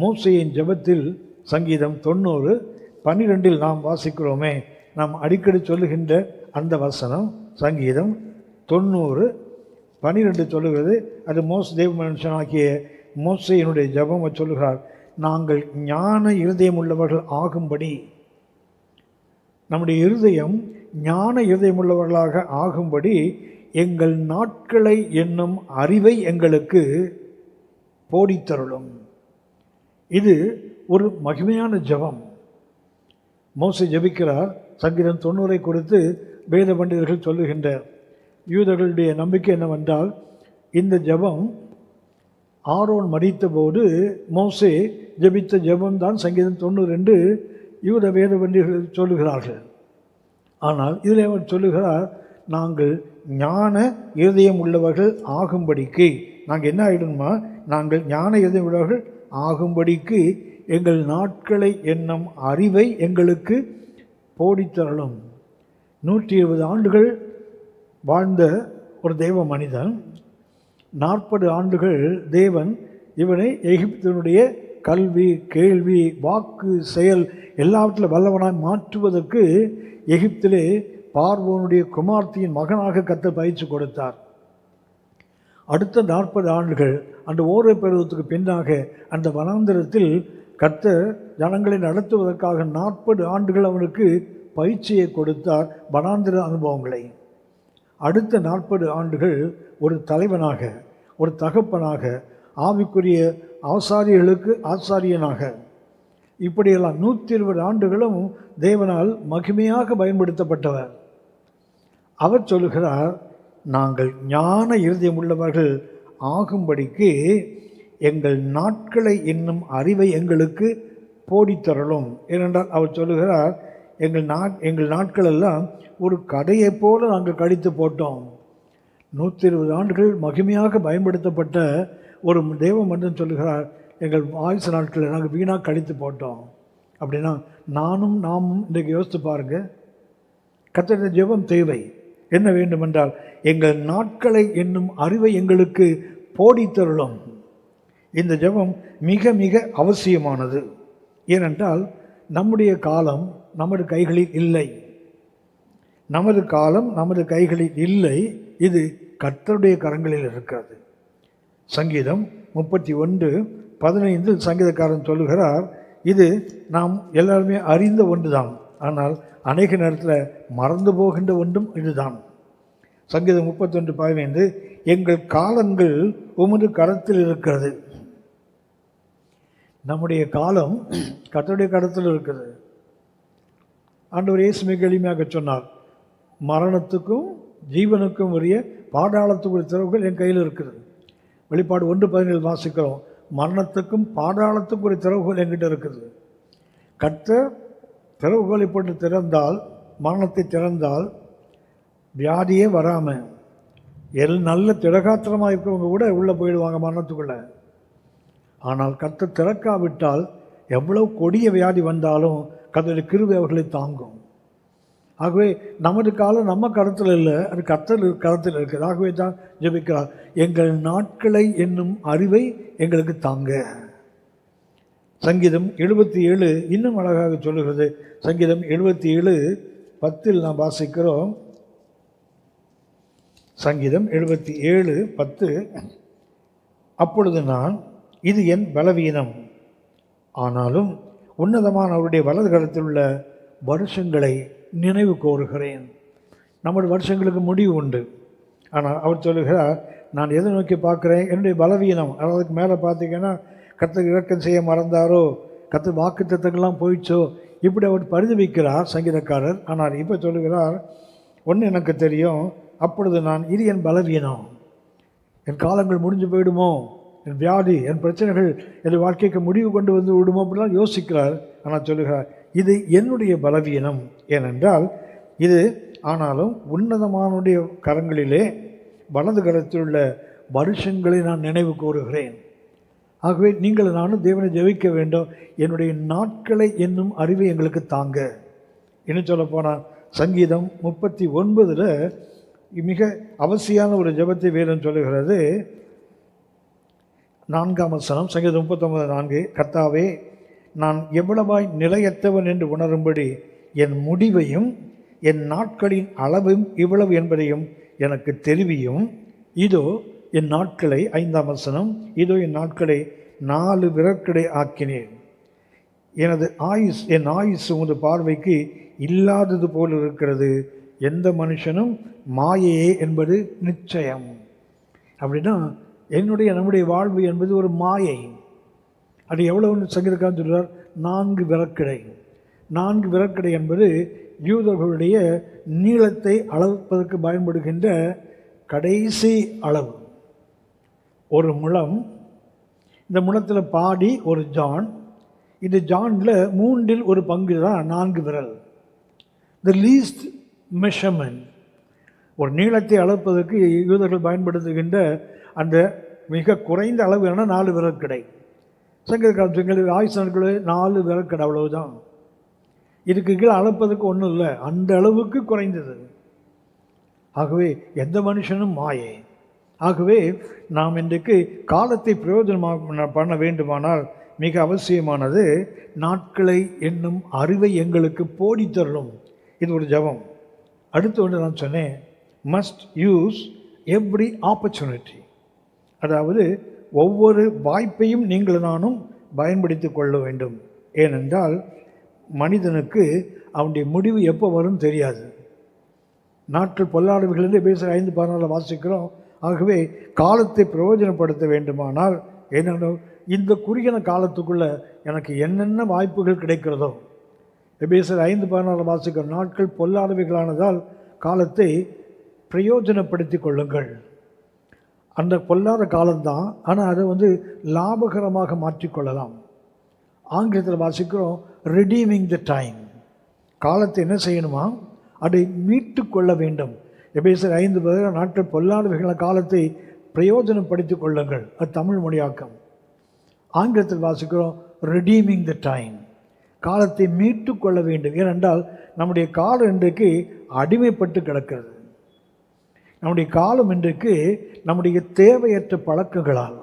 மோசேயின் ஜெபத்தில் சங்கீதம் 90:12 நாம் வாசிக்கிறோமே, நாம் அடிக்கடி சொல்லுகின்ற அந்த வசனம் சங்கீதம் 90:12 சொல்லுகிறது. அது தேவ மனுஷனாகிய மோசேயினுடைய ஜெபம் சொல்லுகிறார், நாங்கள் ஞான இருதயம் உள்ளவர்கள் ஆகும்படி, நம்முடைய இருதயம் ஞான இருதயம் உள்ளவர்களாக ஆகும்படி எங்கள் நாட்களை என்னும் அறிவை எங்களுக்கு போடித்தருளும். இது ஒரு மகிமையான ஜெபம். மோசே ஜெபிக்கிறார். சங்கீதம் 90 குறித்து வேத பண்டிதர்கள் சொல்லுகின்ற யூதர்களுடைய நம்பிக்கை என்னவென்றால், இந்த ஜெபம் ஆரோன் மரித்த போது மோசே ஜெபித்த ஜெபம் தான் சங்கீதம் 92 யூத வேத பண்டிதர்கள் சொல்லுகிறார்கள். ஆனால் இதில் அவர் சொல்லுகிறார், நாங்கள் ஞான இருதயம் உள்ளவர்கள் ஆகும்படிக்கு, நாங்கள் என்ன ஆகிடணுமா, நாங்கள் ஞான இருதயம் உள்ளவர்கள் ஆகும்படிக்கு எங்கள் நாட்களை என்னும் அறிவை எங்களுக்கு போடித்தரலும். 120 ஆண்டுகள் வாழ்ந்த ஒரு தெய்வ மனிதன், 40 ஆண்டுகள் தேவன் இவனை எகிப்தினுடைய கல்வி, கேள்வி, வாக்கு, செயல் எல்லாவற்றிலும் வல்லவனாய் மாற்றுவதற்கு எகிப்திலே பார்வோனுடைய குமார்த்தியின் மகனாக கர்த்தர் பயிற்சி கொடுத்தார். அடுத்த 40 ஆண்டுகள் அந்த ஓரை பருவத்துக்கு பின்னாக அந்த வனாந்திரத்தில் கர்த்தர் ஜனங்களை நடத்துவதற்காக 40 ஆண்டுகள் அவனுக்கு பயிற்சியை கொடுத்தார், வனாந்திர அனுபவங்களை. அடுத்த 40 ஆண்டுகள் ஒரு தலைவனாக, ஒரு தகப்பனாக, ஆவிக்குரிய ஆசாரியர்களுக்கு ஆசாரியனாக, இப்படியெல்லாம் 120 ஆண்டுகளும் தேவனால் மகிமையாக பயன்படுத்தப்பட்டவர். அவர் சொல்லுகிறார், நாங்கள் ஞான இருதயம் உள்ளவர்கள் ஆகும்படிக்கு எங்கள் நாட்களை என்னும் அறிவை எங்களுக்கு போடித்தரலும். ஏனென்றால் அவர் சொல்லுகிறார், எங்கள் நாட்கள் எல்லாம் ஒரு கதையைப் போல நாங்கள் கழித்து போட்டோம். 120 ஆண்டுகள் மகிமையாக பயன்படுத்தப்பட்ட ஒரு தேவ மனிதன் சொல்லுகிறார், எங்கள் ஆயுசு நாட்களை நாங்கள் வீணாக கழித்து போட்டோம். அப்படின்னா நாமும் இன்றைக்கு யோசித்து பாருங்கள். கர்த்தருடைய ஜெபம் தேவை. என்ன வேண்டுமென்றால், எங்கள் நாட்களை என்னும் அறிவை எங்களுக்கு போடித்தருளும். இந்த ஜெபம் மிக மிக அவசியமானது. ஏனென்றால் நம்முடைய காலம் நமது கைகளில் இல்லை. நமது காலம் நமது கைகளில் இல்லை, இது கர்த்தருடைய கரங்களில் இருக்கிறது. சங்கீதம் 31:15 சங்கீதக்காரன் சொல்லுகிறார், இது நாம் எல்லாருமே அறிந்த ஒன்றுதான், ஆனால் அநேக நேரத்தில் மறந்து போகின்ற ஒன்றும் இதுதான். சங்கீதம் 31:15 எங்கள் காலங்கள் உமது கரத்தில் இருக்கிறது. நம்முடைய காலம் கர்த்தருடைய கரத்தில் இருக்கிறது. ஆண்டவர் இயேசு மிக எளிமையாக சொன்னார், மரணத்துக்கும் ஜீவனுக்கும் உரிய பாதாளத்துக்குரிய திறவுகள் என் கையில் இருக்கிறது. வெளிப்பாடு 1:17 வாசிக்கிறோம், மரணத்துக்கும் பாதாளத்துக்குரிய திறவுகள் என்கிட்ட இருக்குது. கர்த்தர் திறவுகளை போட்டு திறந்தால், மரணத்தை திறந்தால் வியாதியே வராமல் நல்ல திடகாத்திரமாக இருக்கிறவங்க கூட உள்ளே போயிடுவாங்க மரணத்துக்குள்ளே. ஆனால் கர்த்தர் திறக்காவிட்டால் எவ்வளவு கொடிய வியாதி வந்தாலும் கர்த்தருடைய கிருபை அவர்களை தாங்கும். ஆகவே நமது காலம் நம்ம கருத்தில் இல்லை, அது கர்த்தர் கருத்தில் இருக்குது. ஆகவே தான் ஜெபிக்கிறார், எங்கள் நாட்களை என்னும் அறிவை எங்களுக்கு தாங்க. சங்கீதம் 77 இன்னும் அழகாக சொல்லுகிறது. சங்கீதம் 77:10 நாம் வாசிக்கிறோம். சங்கீதம் 77:10 அப்பொழுது நான், இது என் பலவீனம், ஆனாலும் உன்னதமான அவருடைய வலது கரத்தில் உள்ள வருஷங்களை நினைவு கோருகிறேன். நம்முடைய வருஷங்களுக்கு முடிவு உண்டு. ஆனால் அவர் சொல்லுகிறார், நான் எதை நோக்கி பார்க்குறேன், என்னுடைய பலவீனம். அதுக்கு மேலே பார்த்தீங்கன்னா கர்த்தர் இரக்கம் செய்ய மறந்தாரோ, கர்த்தர் வாக்கு தத்தங்கள்லாம் போயிடுச்சோ, இப்படி அவர் பரிதவிக்கிறார் சங்கீதக்காரர். ஆனால் இப்போ சொல்லுகிறார், ஒன்று எனக்கு தெரியும், அப்பொழுது நான், இது என் பலவீனம், என் காலங்கள் முடிஞ்சு போயிடுமோ, என் வியாதி, என் பிரச்சனைகள் என் வாழ்க்கைக்கு முடிவு கொண்டு வந்து விடுமோ, அப்படிலாம் யோசிக்கிறார். ஆனால் சொல்லுகிறார், இது என்னுடைய பலவீனம். ஏனென்றால் இது, ஆனாலும் உன்னதமானுடைய கரங்களிலே வலது கரத்தில் உள்ள வருஷங்களை நான் நினைவு கூறுகிறேன். ஆகவே நீங்கள் நானும் தேவனை ஜெபிக்க வேண்டும், என்னுடைய நாட்களை என்னும் அறிவை எங்களுக்கு தாங்க. இன்னும் சொல்ல போனால் சங்கீதம் 39 மிக அவசியமான ஒரு ஜெபத்தை வேதம் சொல்லுகிறது. 4ஆம் வசனம், சங்கீதம் 39:4, கர்த்தாவே, நான் எவ்வளவாய் நிலையற்றவன் என்று உணரும்படி என் முடிவையும் என் நாட்களின் அளவும் இவ்வளவு என்பதையும் எனக்கு தெரிவியும். இதோ என் நாட்களை, 5ஆம் வசனம், இதோ என் நாட்களை 4 விரற்கடை ஆக்கினேன். என் ஆயுசு உமது பார்வைக்கு இல்லாதது போல் இருக்கிறது. எந்த மனுஷனும் மாயையே என்பது நிச்சயம். அப்படின்னா நம்முடைய வாழ்வு என்பது ஒரு மாயை. அது எவ்வளவுன்னு சங்கீதக்காரன் சொல்கிறார், 4 விரற்கடை. 4 விரற்கடை என்பது யூதர்களுடைய நீளத்தை அளப்பதற்கு பயன்படுகின்ற கடைசி அளவு. ஒரு முழம், இந்த முழத்தில் பாடி ஒரு ஜான், இந்த ஜானில் 3இல் ஒரு பங்கு தான் 4 விரல். The least measurement. ஒரு நீளத்தை அளப்பதற்கு யூதர்கள் பயன்படுத்துகின்ற அந்த மிக குறைந்த அளவு என்ன, 4 விரற்கடை. சங்கீதக்காரர்கள் ஆயுசு நாட்கள் 4 விரற்கடை, அவ்வளவுதான். இதுக்கு கீழே அளப்பதற்கு ஒன்றும் இல்லை, அந்த அளவுக்கு குறைந்தது. ஆகவே எந்த மனுஷனும் மாயை. ஆகவே நாம் இன்றைக்கு காலத்தை பிரயோஜனமாக பண்ண வேண்டுமானால் மிக அவசியமானது நாட்களை என்னும் அறிவை எங்களுக்கு போடித்தரணும். இது ஒரு ஜபம். அடுத்து ஒன்று நான் சொன்னேன், மஸ்ட் யூஸ் எவ்ரி ஆப்பர்ச்சுனிட்டி. அதாவது ஒவ்வொரு வாய்ப்பையும் நீங்கள் நானும் பயன்படுத்தி கொள்ள வேண்டும். ஏனென்றால் மனிதனுக்கு அவனுடைய முடிவு எப்போ வரும் தெரியாது. நாட்கள் பொல்லாதவைகள் என்று பேசுகிற 5:14 வாசிக்கிறோம். ஆகவே காலத்தை பிரயோஜனப்படுத்த வேண்டுமானால் என்னென்ன இந்த குறுகின காலத்துக்குள்ளே எனக்கு என்னென்ன வாய்ப்புகள் கிடைக்கிறதோ, பேசுகிற 5:14 வாசிக்கிற நாட்கள் பொல்லாதவைகளானதால் காலத்தை பிரயோஜனப்படுத்தி கொள்ளுங்கள். அந்த பொல்லாத காலம்தான், ஆனால் அதை லாபகரமாக மாற்றிக்கொள்ளலாம். ஆங்கிலத்தில் வாசிக்கிறோம் redeeming the time. காலத்தை என்ன செய்யணுமா, அதை மீட்டு கொள்ள வேண்டும். எபேசியர் 5:10 நாட்கள் பொல்லாதவைகள காலத்தை பிரயோஜனப்படுத்தி கொள்ளுங்கள். அது தமிழ் மொழியாக்கம். ஆங்கிலத்தில் வாசிக்கிறோம் redeeming the time. காலத்தை மீட்டு கொள்ள வேண்டும். ஏனென்றால் நம்முடைய காலம் இன்றைக்கு அடிமைப்பட்டு கிடக்கிறது. நம்முடைய காலம் இன்றைக்கு நம்முடைய தேவையற்ற பழக்கங்களால்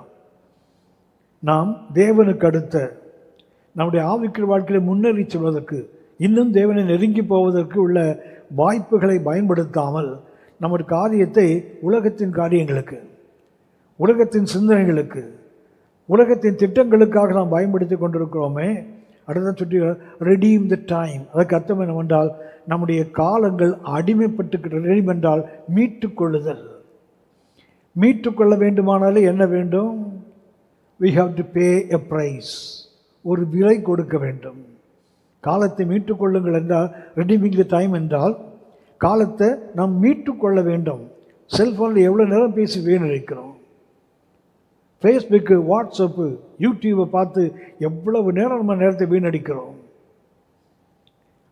நாம் தேவனுக்கு அடுத்த நம்முடைய ஆவிக்குரிய வாழ்க்கையில் முன்னேறி செல்வதற்கு, இன்னும் தேவனை நெருங்கி போவதற்கு உள்ள வாய்ப்புகளை பயன்படுத்தாமல் நம்முடைய காரியத்தை உலகத்தின் காரியங்களுக்கு, உலகத்தின் சிந்தனைகளுக்கு, உலகத்தின் திட்டங்களுக்காக நாம் பயன்படுத்தி கொண்டிருக்கிறோமே. அடுத்த சுற்றி ரெடீம் த டைம். அதற்கு அர்த்தம் என்னவென்றால் நம்முடைய காலங்கள் அடிமைப்பட்டு, ரெடீம் என்றால் மீட்டுக்கொள்ளுதல். மீட்டுக்கொள்ள வேண்டுமானாலே என்ன வேண்டும்? we have to pay a price. ஒரு விலை கொடுக்க வேண்டும். காலத்தை மீட்டுக்கொள்ளுங்கள் என்றால், ரெடீமிங் த டைம் என்றால் காலத்தை நாம் மீட்டுக்கொள்ள வேண்டும். செல்ஃபோனில் எவ்வளோ நேரம் பேசி வீணடிக்கிறோம். ஃபேஸ்புக்கு, வாட்ஸ்அப்பு, யூடியூப்பை பார்த்து எவ்வளவு நேரம் நம்ம நேரத்தை வீணடிக்கிறோம்.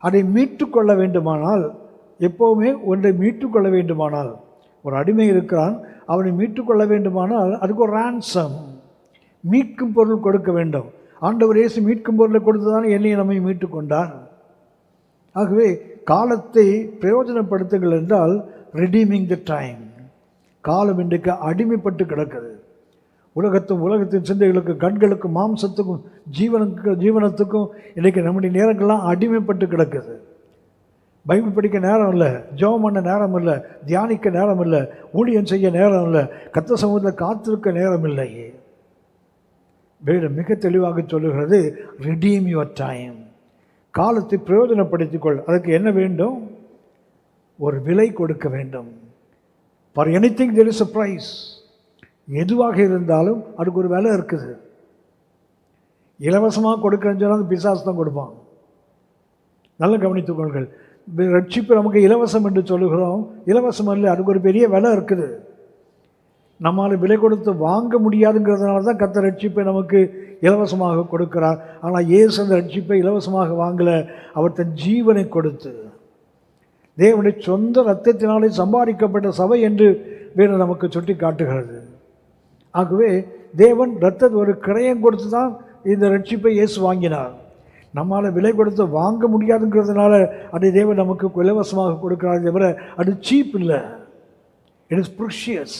அதை மீட்டுக்கொள்ள வேண்டுமானால், எப்போவுமே ஒன்றை மீட்டுக்கொள்ள வேண்டுமானால், ஒரு அடிமை இருக்கிறான், அவனை மீட்டுக்கொள்ள வேண்டுமானால் அதுக்கு ஒரு ரான்சம், மீட்கும் பொருள் கொடுக்க வேண்டும். ஆண்டவர் இயேசு மீட்கும் பொருளை கொடுத்து தான் என்னை நம்மை மீட்டுக்கொண்டார். ஆகவே காலத்தை பிரயோஜனப்படுத்துங்கள் என்றால் ரெடீமிங் த டைம். காலம் இன்றைக்கு அடிமைப்பட்டு கிடக்குது. உலகத்தின் சிந்தைகளுக்கு, கண்களுக்கும், மாம்சத்துக்கும், ஜீவனத்துக்கும் இன்றைக்கு நம்முடைய நேரங்கள்லாம் அடிமைப்பட்டு கிடக்குது. பைபிள் படிக்க நேரம் இல்லை, ஜெபம் பண்ண நேரம் இல்லை, தியானிக்க நேரம் இல்லை, ஊழியம் செய்ய நேரம் இல்லை, கர்த்தர் சமூகத்தில் காத்திருக்க நேரம் இல்லை. வேதம் மிக தெளிவாக சொல்லுகிறது, redeem your time. காலத்தை பிரயோஜனப்படுத்திக்கொள். அதுக்கு என்ன வேண்டும்? ஒரு விலை கொடுக்க வேண்டும். for anything there is a price. எதுவாக இருந்தாலும் அதுக்கு ஒரு விலை இருக்குது. இலவசமாக கொடுக்கறேன்னு சொன்னால் பிசாசு தான் கொடுப்பான். நல்ல கவனித்துக்கொள்கள். ரட்சிப்பு நமக்கு இலவசம் என்று சொல்லுகிறோம். இலவசம் இல்லை, அதுக்கு ஒரு பெரிய விலை இருக்குது. நம்மால் விலை கொடுத்து வாங்க முடியாதுங்கிறதுனால தான் கர்த்தர் ரட்சிப்பை நமக்கு இலவசமாக கொடுக்கிறார். ஆனால் இயேசு அந்த ரட்சிப்பை இலவசமாக வாங்கலை, அவர் தன் ஜீவனை கொடுத்து, தேவனுடைய சொந்த இரத்தத்தினாலே சம்பாதிக்கப்பட்ட சபை என்று வேறு நமக்கு சுட்டி காட்டுகிறது. ஆகவே தேவன் இரத்தத்தை ஒரு கிரயம் கொடுத்து தான் இந்த ரட்சிப்பை இயேசு வாங்கினார். நம்மால் விலை கொடுத்து வாங்க முடியாதுங்கிறதுனால அதை தேவன் நமக்கு இலவசமாக கொடுக்கிறார். தவிர அது சீப் இல்லை, இட் இஸ் ப்ரிஷியஸ்,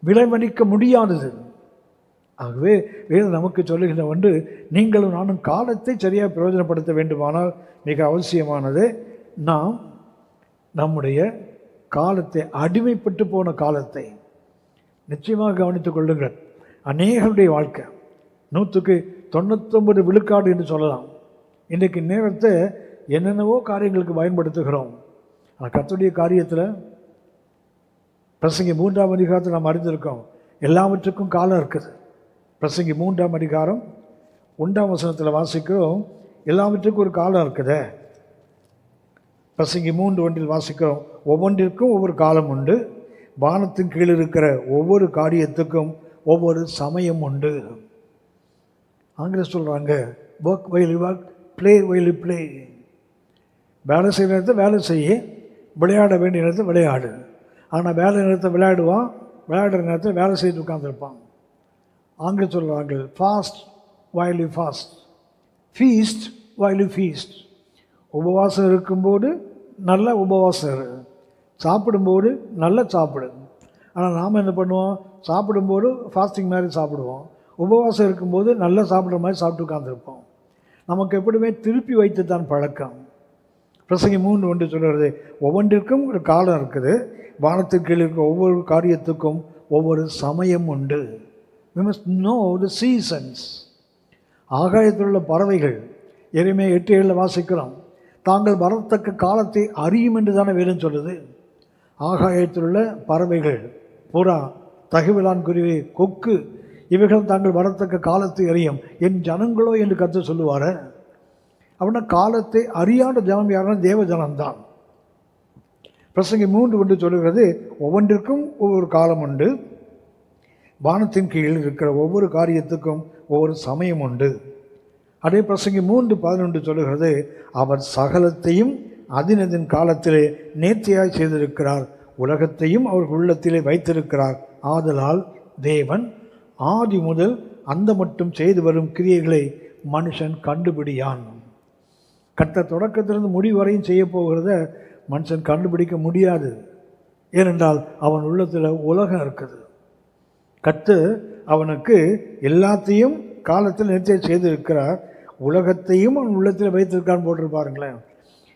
விலை மதிக்க முடியாதது. ஆகவே வேறு நமக்கு சொல்லுகின்ற ஒன்று, நீங்களும் நானும் காலத்தை சரியாக பிரயோஜனப்படுத்த வேண்டுமானால் மிக அவசியமானது, நாம் நம்முடைய காலத்தை, அடிமைப்பட்டு போன காலத்தை நிச்சயமாக கவனித்துக் கொள்ளுங்கள். அநேகருடைய வாழ்க்கை 99% விழுக்காடு என்று சொல்லலாம். இன்றைக்கு நேரத்தை என்னென்னவோ காரியங்களுக்கு பயன்படுத்துகிறோம். ஆனால் கர்த்தருடைய காரியத்தில் பிரசங்கி 3ஆம் அதிகாரத்தில் நாம் அறிந்திருக்கோம், எல்லாவற்றுக்கும் காலம் இருக்குது. பிரசங்கி 3ஆம் அதிகாரம் 1ஆம் வசனத்தில் வாசிக்கிறோம், எல்லாவற்றுக்கும் ஒரு காலம் இருக்குது. பிரசங்கி 3:1 வாசிக்கிறோம், ஒவ்வொன்றிற்கும் ஒவ்வொரு காலம் உண்டு, வானத்தின் கீழ் இருக்கிற ஒவ்வொரு காரியத்துக்கும் ஒவ்வொரு சமயம் உண்டு. ஆங்கிலம் சொல்கிறாங்க, work while you work, play while you play. வேலை செய்கிற நேரத்தை வேலை செய்ய, விளையாட வேண்டிய நேரத்தை விளையாடு. ஆனால் வேலை நேரத்தை விளையாடுவான், விளையாடுற நேரத்தை வேலை செய்து உட்காந்துருப்பான். ஆங்கிலம் சொல்கிறாங்க, fast while you fast, feast while you feast. உபவாசம் இருக்கும்போது நல்ல உபவாசம் இரு, சாப்பிடும்போது நல்ல சாப்பிடு. ஆனால் நாம் என்ன பண்ணுவோம்? சாப்பிடும்போது ஃபாஸ்டிங் மாதிரி சாப்பிடுவோம், உபவாசம் இருக்கும்போது நல்லா சாப்பிட்ற மாதிரி சாப்பிட்டு உட்காந்துருப்போம். நமக்கு எப்படியுமே திருப்பி வைத்து தான் பழக்கம். பிரசங்கி 3:1 சொல்கிறது, ஒவ்வொன்றிற்கும் ஒரு காலம் இருக்குது, வானத்தின் கீழ் இருக்க ஒவ்வொரு காரியத்துக்கும் ஒவ்வொரு சமயம் உண்டு. we must know the seasons. ஆகாயத்தில் உள்ள பறவைகள், எரேமியா 8:7 வாசிக்கிறோம், தாங்கள் வரத்தக்க காலத்தை அறியும் என்று தானே வேதம் சொல்லுது. ஆகாயத்தில் உள்ள பறவைகள், புறா, தகவலான் குருவி, கொக்கு, இவைகள் தாங்கள் வரத்தக்க காலத்தை அறியும். என் ஜனங்களோ என்று கர்த்தர் சொல்லுவார். அப்படின்னா காலத்தை அறியாத ஜனம் யாருன்னா தேவ ஜனம்தான். பிரசங்கி 3:1 சொல்லுகிறது, ஒவ்வொன்றிற்கும் ஒவ்வொரு காலம் உண்டு, வானத்தின் கீழ் இருக்கிற ஒவ்வொரு காரியத்துக்கும் ஒவ்வொரு சமயம் உண்டு. அதே பிரசங்கி 3:11 சொல்லுகிறது, அவர் சகலத்தையும் அதினதின் காலத்திலே நேர்த்தியாய் செய்திருக்கிறார், உலகத்தையும் அவர் உள்ளத்திலே வைத்திருக்கிறார். ஆதலால் தேவன் ஆதி முதல் அந்த மட்டும் செய்து வரும் கிரியைகளை மனுஷன் கண்டுபிடியான். கர்த்தர் தொடக்கத்திலிருந்து முடிவு வரையும் செய்ய போகிறத மனுஷன் கண்டுபிடிக்க முடியாது. ஏனென்றால் அவன் உள்ளத்தில் உலகம் இருக்குது. கர்த்தர் அவனுக்கு எல்லாத்தையும் காலத்தில் நிறுத்தி செய்திருக்கிறார். உலகத்தையும் அவன் உள்ளத்தில் வைத்திருக்கான்னு போட்டிருப்பாருங்களேன்.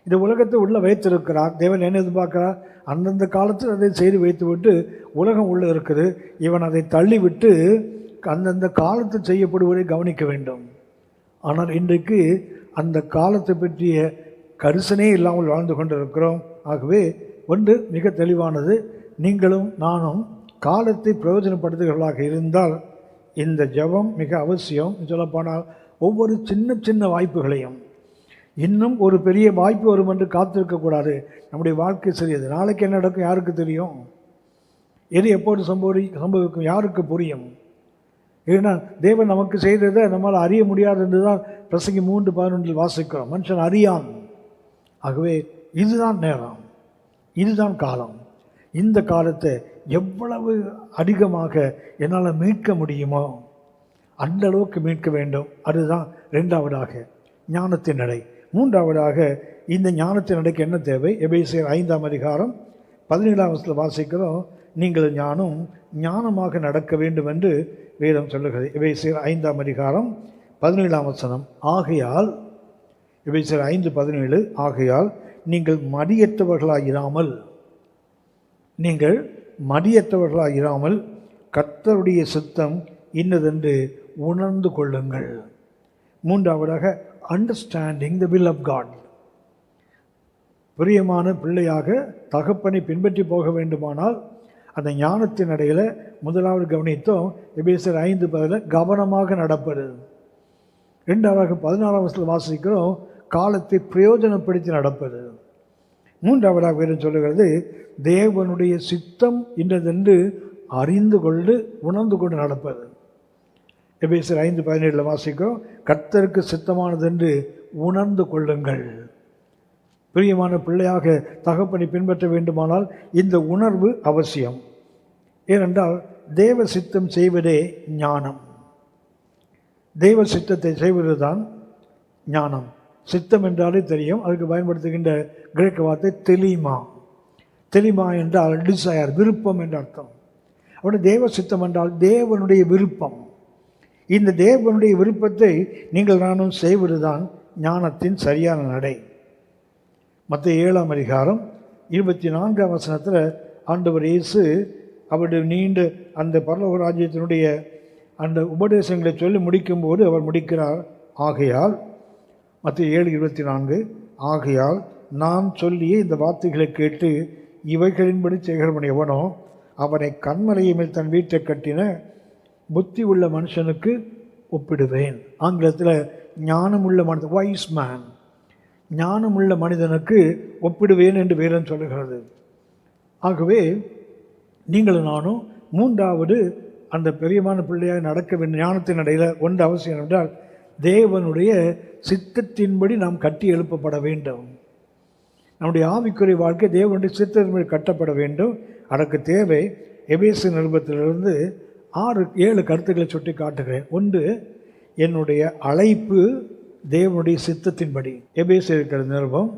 இந்த உலகத்தை உள்ளே வைத்திருக்கிறார். தேவன் என்ன எதிர்பார்க்கிறார்? அந்தந்த காலத்தில் அதை செய்து வைத்து விட்டு உலகம் உள்ளே இருக்குது, இவன் அதை தள்ளிவிட்டு அந்தந்த காலத்தில் செய்யப்படுவதை கவனிக்க வேண்டும். ஆனால் இன்றைக்கு அந்த காலத்தை பற்றிய கரிசனே இல்லாமல் வாழ்ந்து கொண்டிருக்கிறோம். ஆகவே ஒன்று மிக தெளிவானது, நீங்களும் நானும் காலத்தை பிரயோஜனப்படுத்துகிறவர்களாக இருந்தால் இந்த ஜெபம் மிக அவசியம். சொல்லப்போனால் ஒவ்வொரு சின்ன சின்ன வாய்ப்புகளையும், இன்னும் ஒரு பெரிய வாய்ப்பு வரும் என்று காத்திருக்கக்கூடாது. நம்முடைய வாழ்க்கை சரியது. நாளைக்கு என்ன நடக்கும் யாருக்கு தெரியும்? எது எப்போது சம்பவிக்கும் யாருக்கு புரியும்? ஏன்னா தேவன் நமக்கு செய்ததை நம்மால் அறிய முடியாது என்று தான் பிரசங்கி 3:11 வாசிக்கிறோம். மனுஷன் அறியான். ஆகவே இதுதான் நேரம், இதுதான் காலம். இந்த காலத்தை எவ்வளவு அதிகமாக என்னால் மீட்க முடியுமோ அந்த அளவுக்கு மீட்க வேண்டும். அதுதான் ரெண்டாவதாக ஞானத்தின் நடை. மூன்றாவதாக இந்த ஞானத்தின் நடைக்கு என்ன தேவை? எபேசியர் 5ஆம் அதிகாரம் 17ஆம் வாசிக்கிறோம். நீங்கள் ஞானமாக நடக்க வேண்டும் என்று வேதம் சொல்லுகிறது. எபேசியர் 5ஆம் அதிகாரம் 17ஆம் வசனம். ஆகையால் எபேசியர் 5:17 ஆகையால் நீங்கள் மடியற்றவர்களாயிராமல் கர்த்தருடைய சித்தம் இன்னதென்று உணர்ந்து கொள்ளுங்கள். மூன்றாவதாக understanding the will of God. பிரியமான பிள்ளையாக தகப்பனை பின்பற்றி போக வேண்டுமானால் அந்த ஞானத்தின் அடையில் முதலாவது கவனித்தோம். எபேசியர் 5:10 கவனமாக நடப்பது. ரெண்டாவதாக 14ஆம் வாசிக்கிறோம் காலத்தை பிரயோஜனப்படுத்தி நடப்பது. மூன்றாவதாக வேறு சொல்லுகிறது தேவனுடைய சித்தம் இன்னதென்று அறிந்து கொண்டு உணர்ந்து கொண்டு நடப்பது. எபேசியர் 5:17 வாசிக்கிறோம் கர்த்தருக்கு சித்தமானதென்று உணர்ந்து கொள்ளுங்கள். பிரியமான பிள்ளையாக தகப்பனை பின்பற்ற வேண்டுமானால் இந்த உணர்வு அவசியம். ஏனென்றால் தேவ சித்தம் செய்வதே ஞானம். தெய்வ சித்தத்தை செய்வது தான் ஞானம். சித்தம் என்றாலே தெரியும். அதுக்கு பயன்படுத்துகின்ற கிரேக்க வார்த்தை தெலிமா. தெலிமா என்றால் டிசையர், விருப்பம் என்ற அர்த்தம். அவருடைய தேவ சித்தம் என்றால் தேவனுடைய விருப்பம். இந்த தேவனுடைய விருப்பத்தை நீங்கள் நானும் செய்வது தான் ஞானத்தின் சரியான நடை. மத்தேயு 7ஆம் அதிகாரம் 24ஆம் வசனத்தில் ஆண்டவர் இயேசு அவருடைய நீண்ட அந்த பரலோக ராஜ்யத்தினுடைய அந்த உபதேசங்களை சொல்லி முடிக்கும்போது அவர் முடிக்கிறார். ஆகையால் மத்தேயு 7:24 ஆகையால் நான் சொல்லிய இந்த வார்த்தைகளை கேட்டு இவைகளின்படி செய்கிறவன் எவனோ அவனை கண்மலையை மேல் தன் வீட்டை கட்டின புத்தி உள்ள மனுஷனுக்கு ஒப்பிடுவேன். ஆங்கிலத்தில் ஞானமுள்ள மனிதன், வைஸ் மேன், ஞானமுள்ள மனிதனுக்கு ஒப்பிடுவேன் என்று வேதம் சொல்லுகிறது. ஆகவே நீங்களும் நானும் மூன்றாவது அந்த பெரியமான பிள்ளையாக நடக்க வேண்டிய ஞானத்தின் இடையில் ஒன்று அவசியம் என்றால் தேவனுடைய சித்தத்தின்படி நாம் கட்டி எழுப்பப்பட வேண்டும். நம்முடைய ஆவிக்குரிய வாழ்க்கை தேவனுடைய சித்தத்தின்படி கட்டப்பட வேண்டும். அதற்கு தேவை எபேசு நிருபத்திலிருந்து 6-7 கருத்துக்களை சுட்டி காட்டுகிறேன். ஒன்று, என்னுடைய அழைப்பு தேவனுடைய சித்தத்தின்படி. எபேசியர் நிருபம்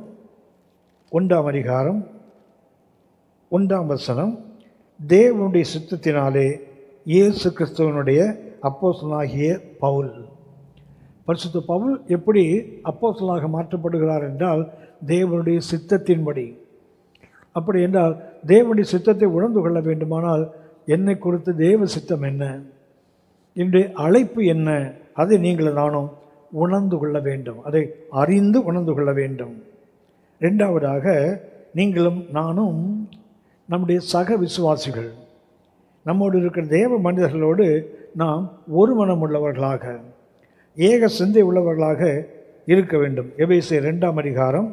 1ஆம் அதிகாரம் 1ஆம் வசனம். தேவனுடைய சித்தத்தினாலே இயேசு கிறிஸ்துவனுடைய அப்போஸ்தலனாகிய பவுல். பரிசுத்த பவுல் எப்படி அப்போஸ்தலனாக மாற்றப்படுகிறார் என்றால் தேவனுடைய சித்தத்தின்படி. அப்படி என்றால் தேவனுடைய சித்தத்தை உணர்ந்து கொள்ள வேண்டுமானால் என்னை குறித்து தேவ சித்தம் என்ன, என்னுடைய அழைப்பு என்ன, அதை நீங்கள் நானும் உணர்ந்து கொள்ள வேண்டும். அதை அறிந்து உணர்ந்து கொள்ள வேண்டும். ரெண்டாவதாக நீங்களும் நானும் நம்முடைய சக விசுவாசிகள், நம்மோடு இருக்கிற தேவ மனிதர்களோடு நாம் ஒரு மனம் உள்ளவர்களாக, ஏக சிந்தை உள்ளவர்களாக இருக்க வேண்டும். எபேசியர் 2ஆம் அதிகாரம்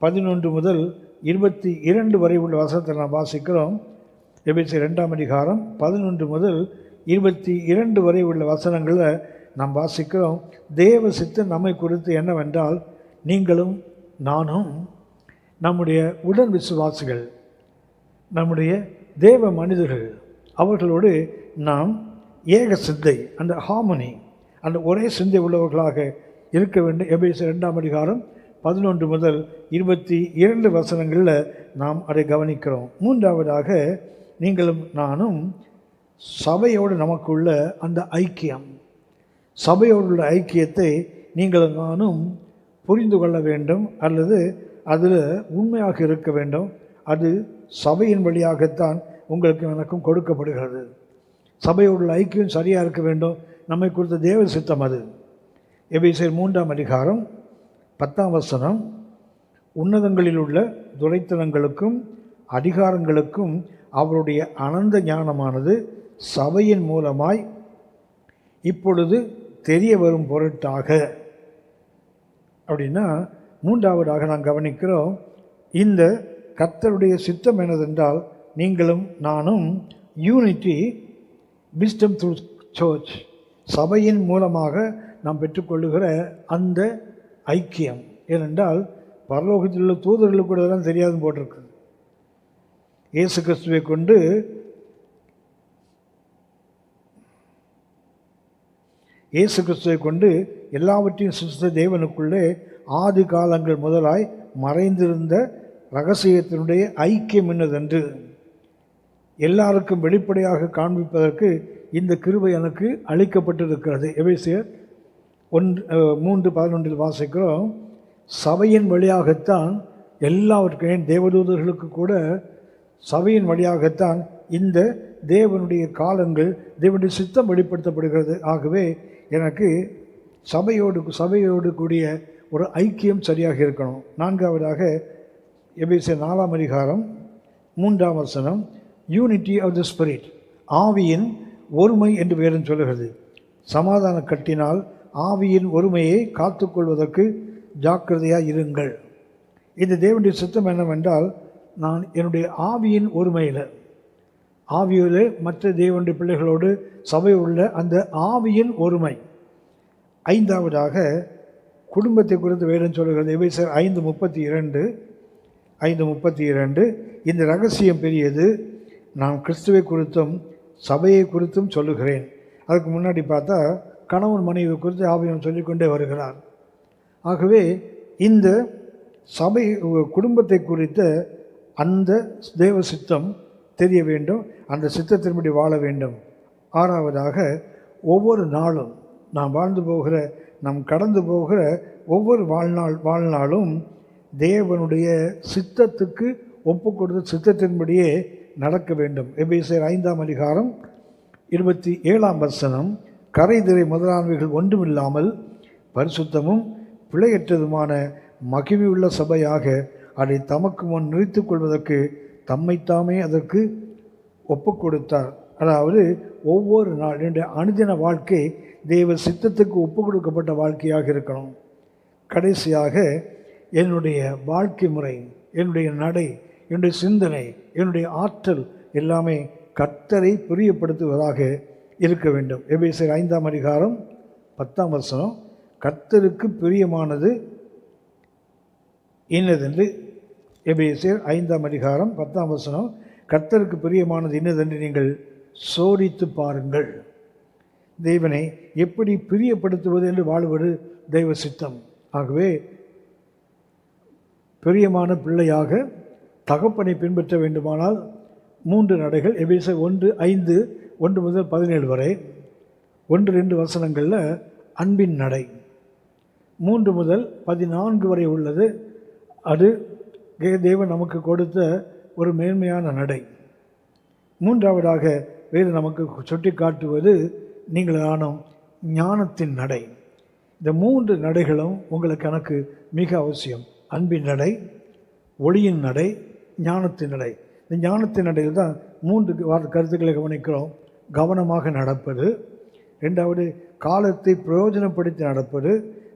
11 முதல் 22 வரை உள்ள வசனத்தை நாம் வாசிக்கிறோம். எபேசியர் 2ஆம் அதிகாரம் 11 முதல் 22 வரை உள்ள வசனங்களில் நாம் வாசிக்கிறோம். தேவ சித்தம் நம்மை குறித்து என்னவென்றால் நீங்களும் நானும் நம்முடைய உடன் விசுவாசிகள், நம்முடைய தேவ மனிதர்கள், அவர்களோடு நாம் ஏக சிந்தை, அந்த ஹார்மனி, அந்த ஒரே சிந்தை உள்ளவர்களாக இருக்க வேண்டும். எபேசியர் 2ஆம் அதிகாரம் 11 முதல் 22 வசனங்களில் நாம் அதை கவனிக்கிறோம். மூன்றாவதாக நீங்களும் நானும் சபையோடு நமக்குள்ள அந்த ஐக்கியம், சபையோடு உள்ள ஐக்கியத்தை நீங்கள் நானும் புரிந்து கொள்ள வேண்டும், அல்லது அதில் உண்மையாக இருக்க வேண்டும். அது சபையின் வழியாகத்தான் உங்களுக்கு எனக்கும் கொடுக்கப்படுகிறது. சபையோட ஐக்கியம் சரியாக இருக்க வேண்டும். நம்மை குறித்த தேவ சித்தம் அது. எபேசியர் 3ஆம் அதிகாரம் 10ஆம் வசனம், உன்னதங்களில் உள்ள துரைத்தனங்களுக்கும் அதிகாரங்களுக்கும் அவருடைய அனந்த ஞானமானது சபையின் மூலமாய் இப்பொழுது தெரிய வரும் பொருட்டாக. அப்படின்னா மூன்றாவதாக நான் கவனிக்கிறோம், இந்த கர்த்தருடைய சித்தம் என்னதென்றால் நீங்களும் நானும் யூனிட்டி விஸ்டம் த்ரூ சர்ச், சபையின் மூலமாக நாம் பெற்றுக்கொள்ளுகிற அந்த ஐக்கியம். ஏனென்றால் பரலோகத்தில் உள்ள தூதர்களுக்கு கூட தான் தெரியாதுன்னு போட்டிருக்கு. இயேசு கிறிஸ்துவை கொண்டு எல்லாவற்றையும் சிருஷ்டித்த தேவனுக்குள்ளே ஆதி காலங்கள் முதலாய் மறைந்திருந்த இரகசியத்தினுடைய ஐக்கியம் என்னதென்று எல்லாருக்கும் வெளிப்படையாக காண்பிப்பதற்கு இந்த கிருபை எனக்கு அளிக்கப்பட்டிருக்கிறது. எபேசியர் 3:11 வாசிக்கிறோம், சபையின் வழியாகத்தான் எல்லாவற்றையும், தேவதூதர்களுக்கு கூட சபையின் வழியாகத்தான் இந்த தேவனுடைய காலங்கள், தேவனுடைய சித்தம் வெளிப்படுத்தப்படுகிறது. ஆகவே எனக்கு சபையோடு கூடிய ஒரு ஐக்கியம் சரியாக இருக்கணும். 4ஆவதாக எபேசியர் 4ஆம் அதிகாரம் 3ஆம் வசனம், யூனிட்டி ஆஃப் த ஸ்பிரிட், ஆவியின் ஒருமை என்று வேறும் சொல்லுகிறது. சமாதான கட்டினால் ஆவியின் ஒருமையை காத்துக்கொள்வதற்கு ஜாக்கிரதையாக இருங்கள். இந்த தேவனுடைய சித்தம் என்னவென்றால், நான் என்னுடைய ஆவியின் ஒருமையில், ஆவியில் மற்ற தேவனுடைய பிள்ளைகளோடு சபை உள்ள அந்த ஆவியின் ஒருமை. 5ஆவதாக குடும்பத்தை குறித்து வேதம் சொல்லுகிறது. எபேசியர் 5:32, இந்த ரகசியம் பெரியது, நான் கிறிஸ்துவை குறித்தும் சபையை குறித்தும் சொல்லுகிறேன். அதுக்கு முன்னாடி பார்த்தா கணவன் மனைவி குறித்து ஆவியம் சொல்லிக்கொண்டே வருகிறார். ஆகவே இந்த சபை குடும்பத்தை குறித்த அந்த தேவ சித்தம் தெரிய வேண்டும், அந்த சித்தத்தின்படி வாழ வேண்டும். 6ஆவதாக ஒவ்வொரு நாளும் நாம் கடந்து போகிற ஒவ்வொரு வாழ்நாளும் தேவனுடைய சித்தத்துக்கு ஒப்பு கொடுத்த சித்தத்தின்படியே நடக்க வேண்டும். எபேசியர் 5ஆம் அதிகாரம் 27ஆம் வசனம், கரைதிரை முதலானவைகள் ஒன்றுமில்லாமல் பரிசுத்தமும் பிழையற்றதுமான மகிமையுள்ள சபையாக அதை தமக்கு முன் நிறுத்திக் கொள்வதற்கு தம்மைத்தாமே அதற்கு ஒப்பு கொடுத்தார். அதாவது ஒவ்வொரு நாள் என்னுடைய அனுதின வாழ்க்கை தேவ சித்தத்துக்கு ஒப்பு கொடுக்கப்பட்ட வாழ்க்கையாக இருக்கணும். கடைசியாக என்னுடைய வாழ்க்கை முறை, என்னுடைய நடை, என்னுடைய சிந்தனை, என்னுடைய ஆற்றல் எல்லாமே கர்த்தரை பிரியப்படுத்துவதாக இருக்க வேண்டும். எபேசியர் 5ஆம் அதிகாரம் 10ஆம் வசனம், கர்த்தருக்கு பிரியமானது இன்னதென்று. எபேசியர் 5ஆம் அதிகாரம் 10ஆம் வசனம், கர்த்தருக்கு பிரியமானது இன்னதென்று நீங்கள் சோதித்து பாருங்கள். தேவனை எப்படி பிரியப்படுத்துவது என்று வாழ்வது தெய்வ சித்தம். ஆகவே பிரியமான பிள்ளையாக தகப்பனை பின்பற்ற வேண்டுமானால் 3 நடைகள். எபேசியர் 1:5, 1 முதல் 17 வரை 1-2 வசனங்களில் அன்பின் நடை. 3 முதல் 14 வரை உள்ளது, அது தேவன் நமக்கு கொடுத்த ஒரு மேன்மையான நடை. 3ஆவதாக வேறு நமக்கு சுட்டி காட்டுவது நீங்கள் ஆனும் ஞானத்தின் நடை. இந்த 3 நடைகளும் உங்களுக்கு எனக்கு மிக அவசியம். அன்பின் நடை, ஒளியின் நடை, ஞானத்தின் நடை. இந்த ஞானத்தின் நடையில் தான் 3 கருத்துக்களை கவனிக்கிறோம். கவனமாக நடப்பது, 2வது காலத்தை பிரயோஜனப்படுத்தி நடப்பது,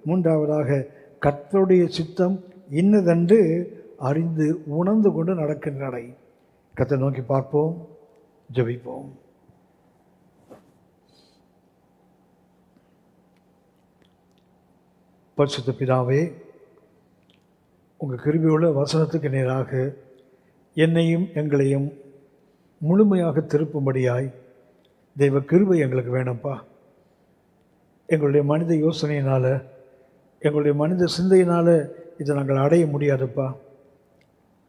3ஆவதாக கர்த்தருடைய சித்தம் இன்னதென்று அறிந்து உணர்ந்து கொண்டு நடக்கின்ற நடை. கர்த்தரை நோக்கி பார்ப்போம், ஜெபிப்போம். பரிசுத்த பிதாவே, உங்கள் கிருபையுள்ள வசனத்துக்கு நேராக என்னையும் எங்களையும் முழுமையாக திருப்பும்படியாய் தெய்வ கிருபை எங்களுக்கு வேணும்ப்பா. எங்களுடைய மனித யோசனையினால், எங்களுடைய மனித சிந்தையினால் இதை நாங்கள் அடைய முடியாதுப்பா.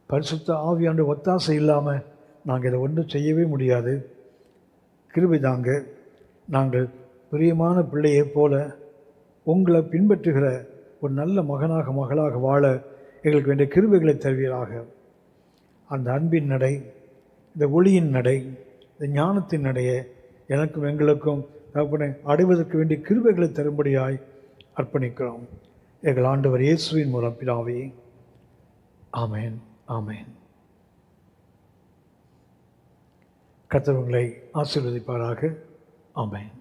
பரிசுத்த ஆவியாண்டு ஒத்தாசை இல்லாமல் நாங்கள் இதை ஒன்றும் செய்யவே முடியாது. கிருபை தாங்க. நாங்கள் பிரியமான பிள்ளையை போல உங்களை பின்பற்றுகிற ஒரு நல்ல மகனாக மகளாக வாழ எங்களுக்கு வேண்டிய கிருபைகளை தருவீராக. அந்த அன்பின் நடை, இந்த ஒளியின் நடை, இந்த ஞானத்தின் நடையை எனக்கும் எங்களுக்கும் தகப்பனே அடைவதற்கு வேண்டிய கிருபைகளை தரும்படியாய் அர்ப்பணிக்கிறோம். எங்கள் ஆண்டவர் இயேசுவின் மூலம் பிதாவே, ஆமென், ஆமென். கர்த்தர் உங்களை ஆசீர்வதிப்பாராக. ஆமென்.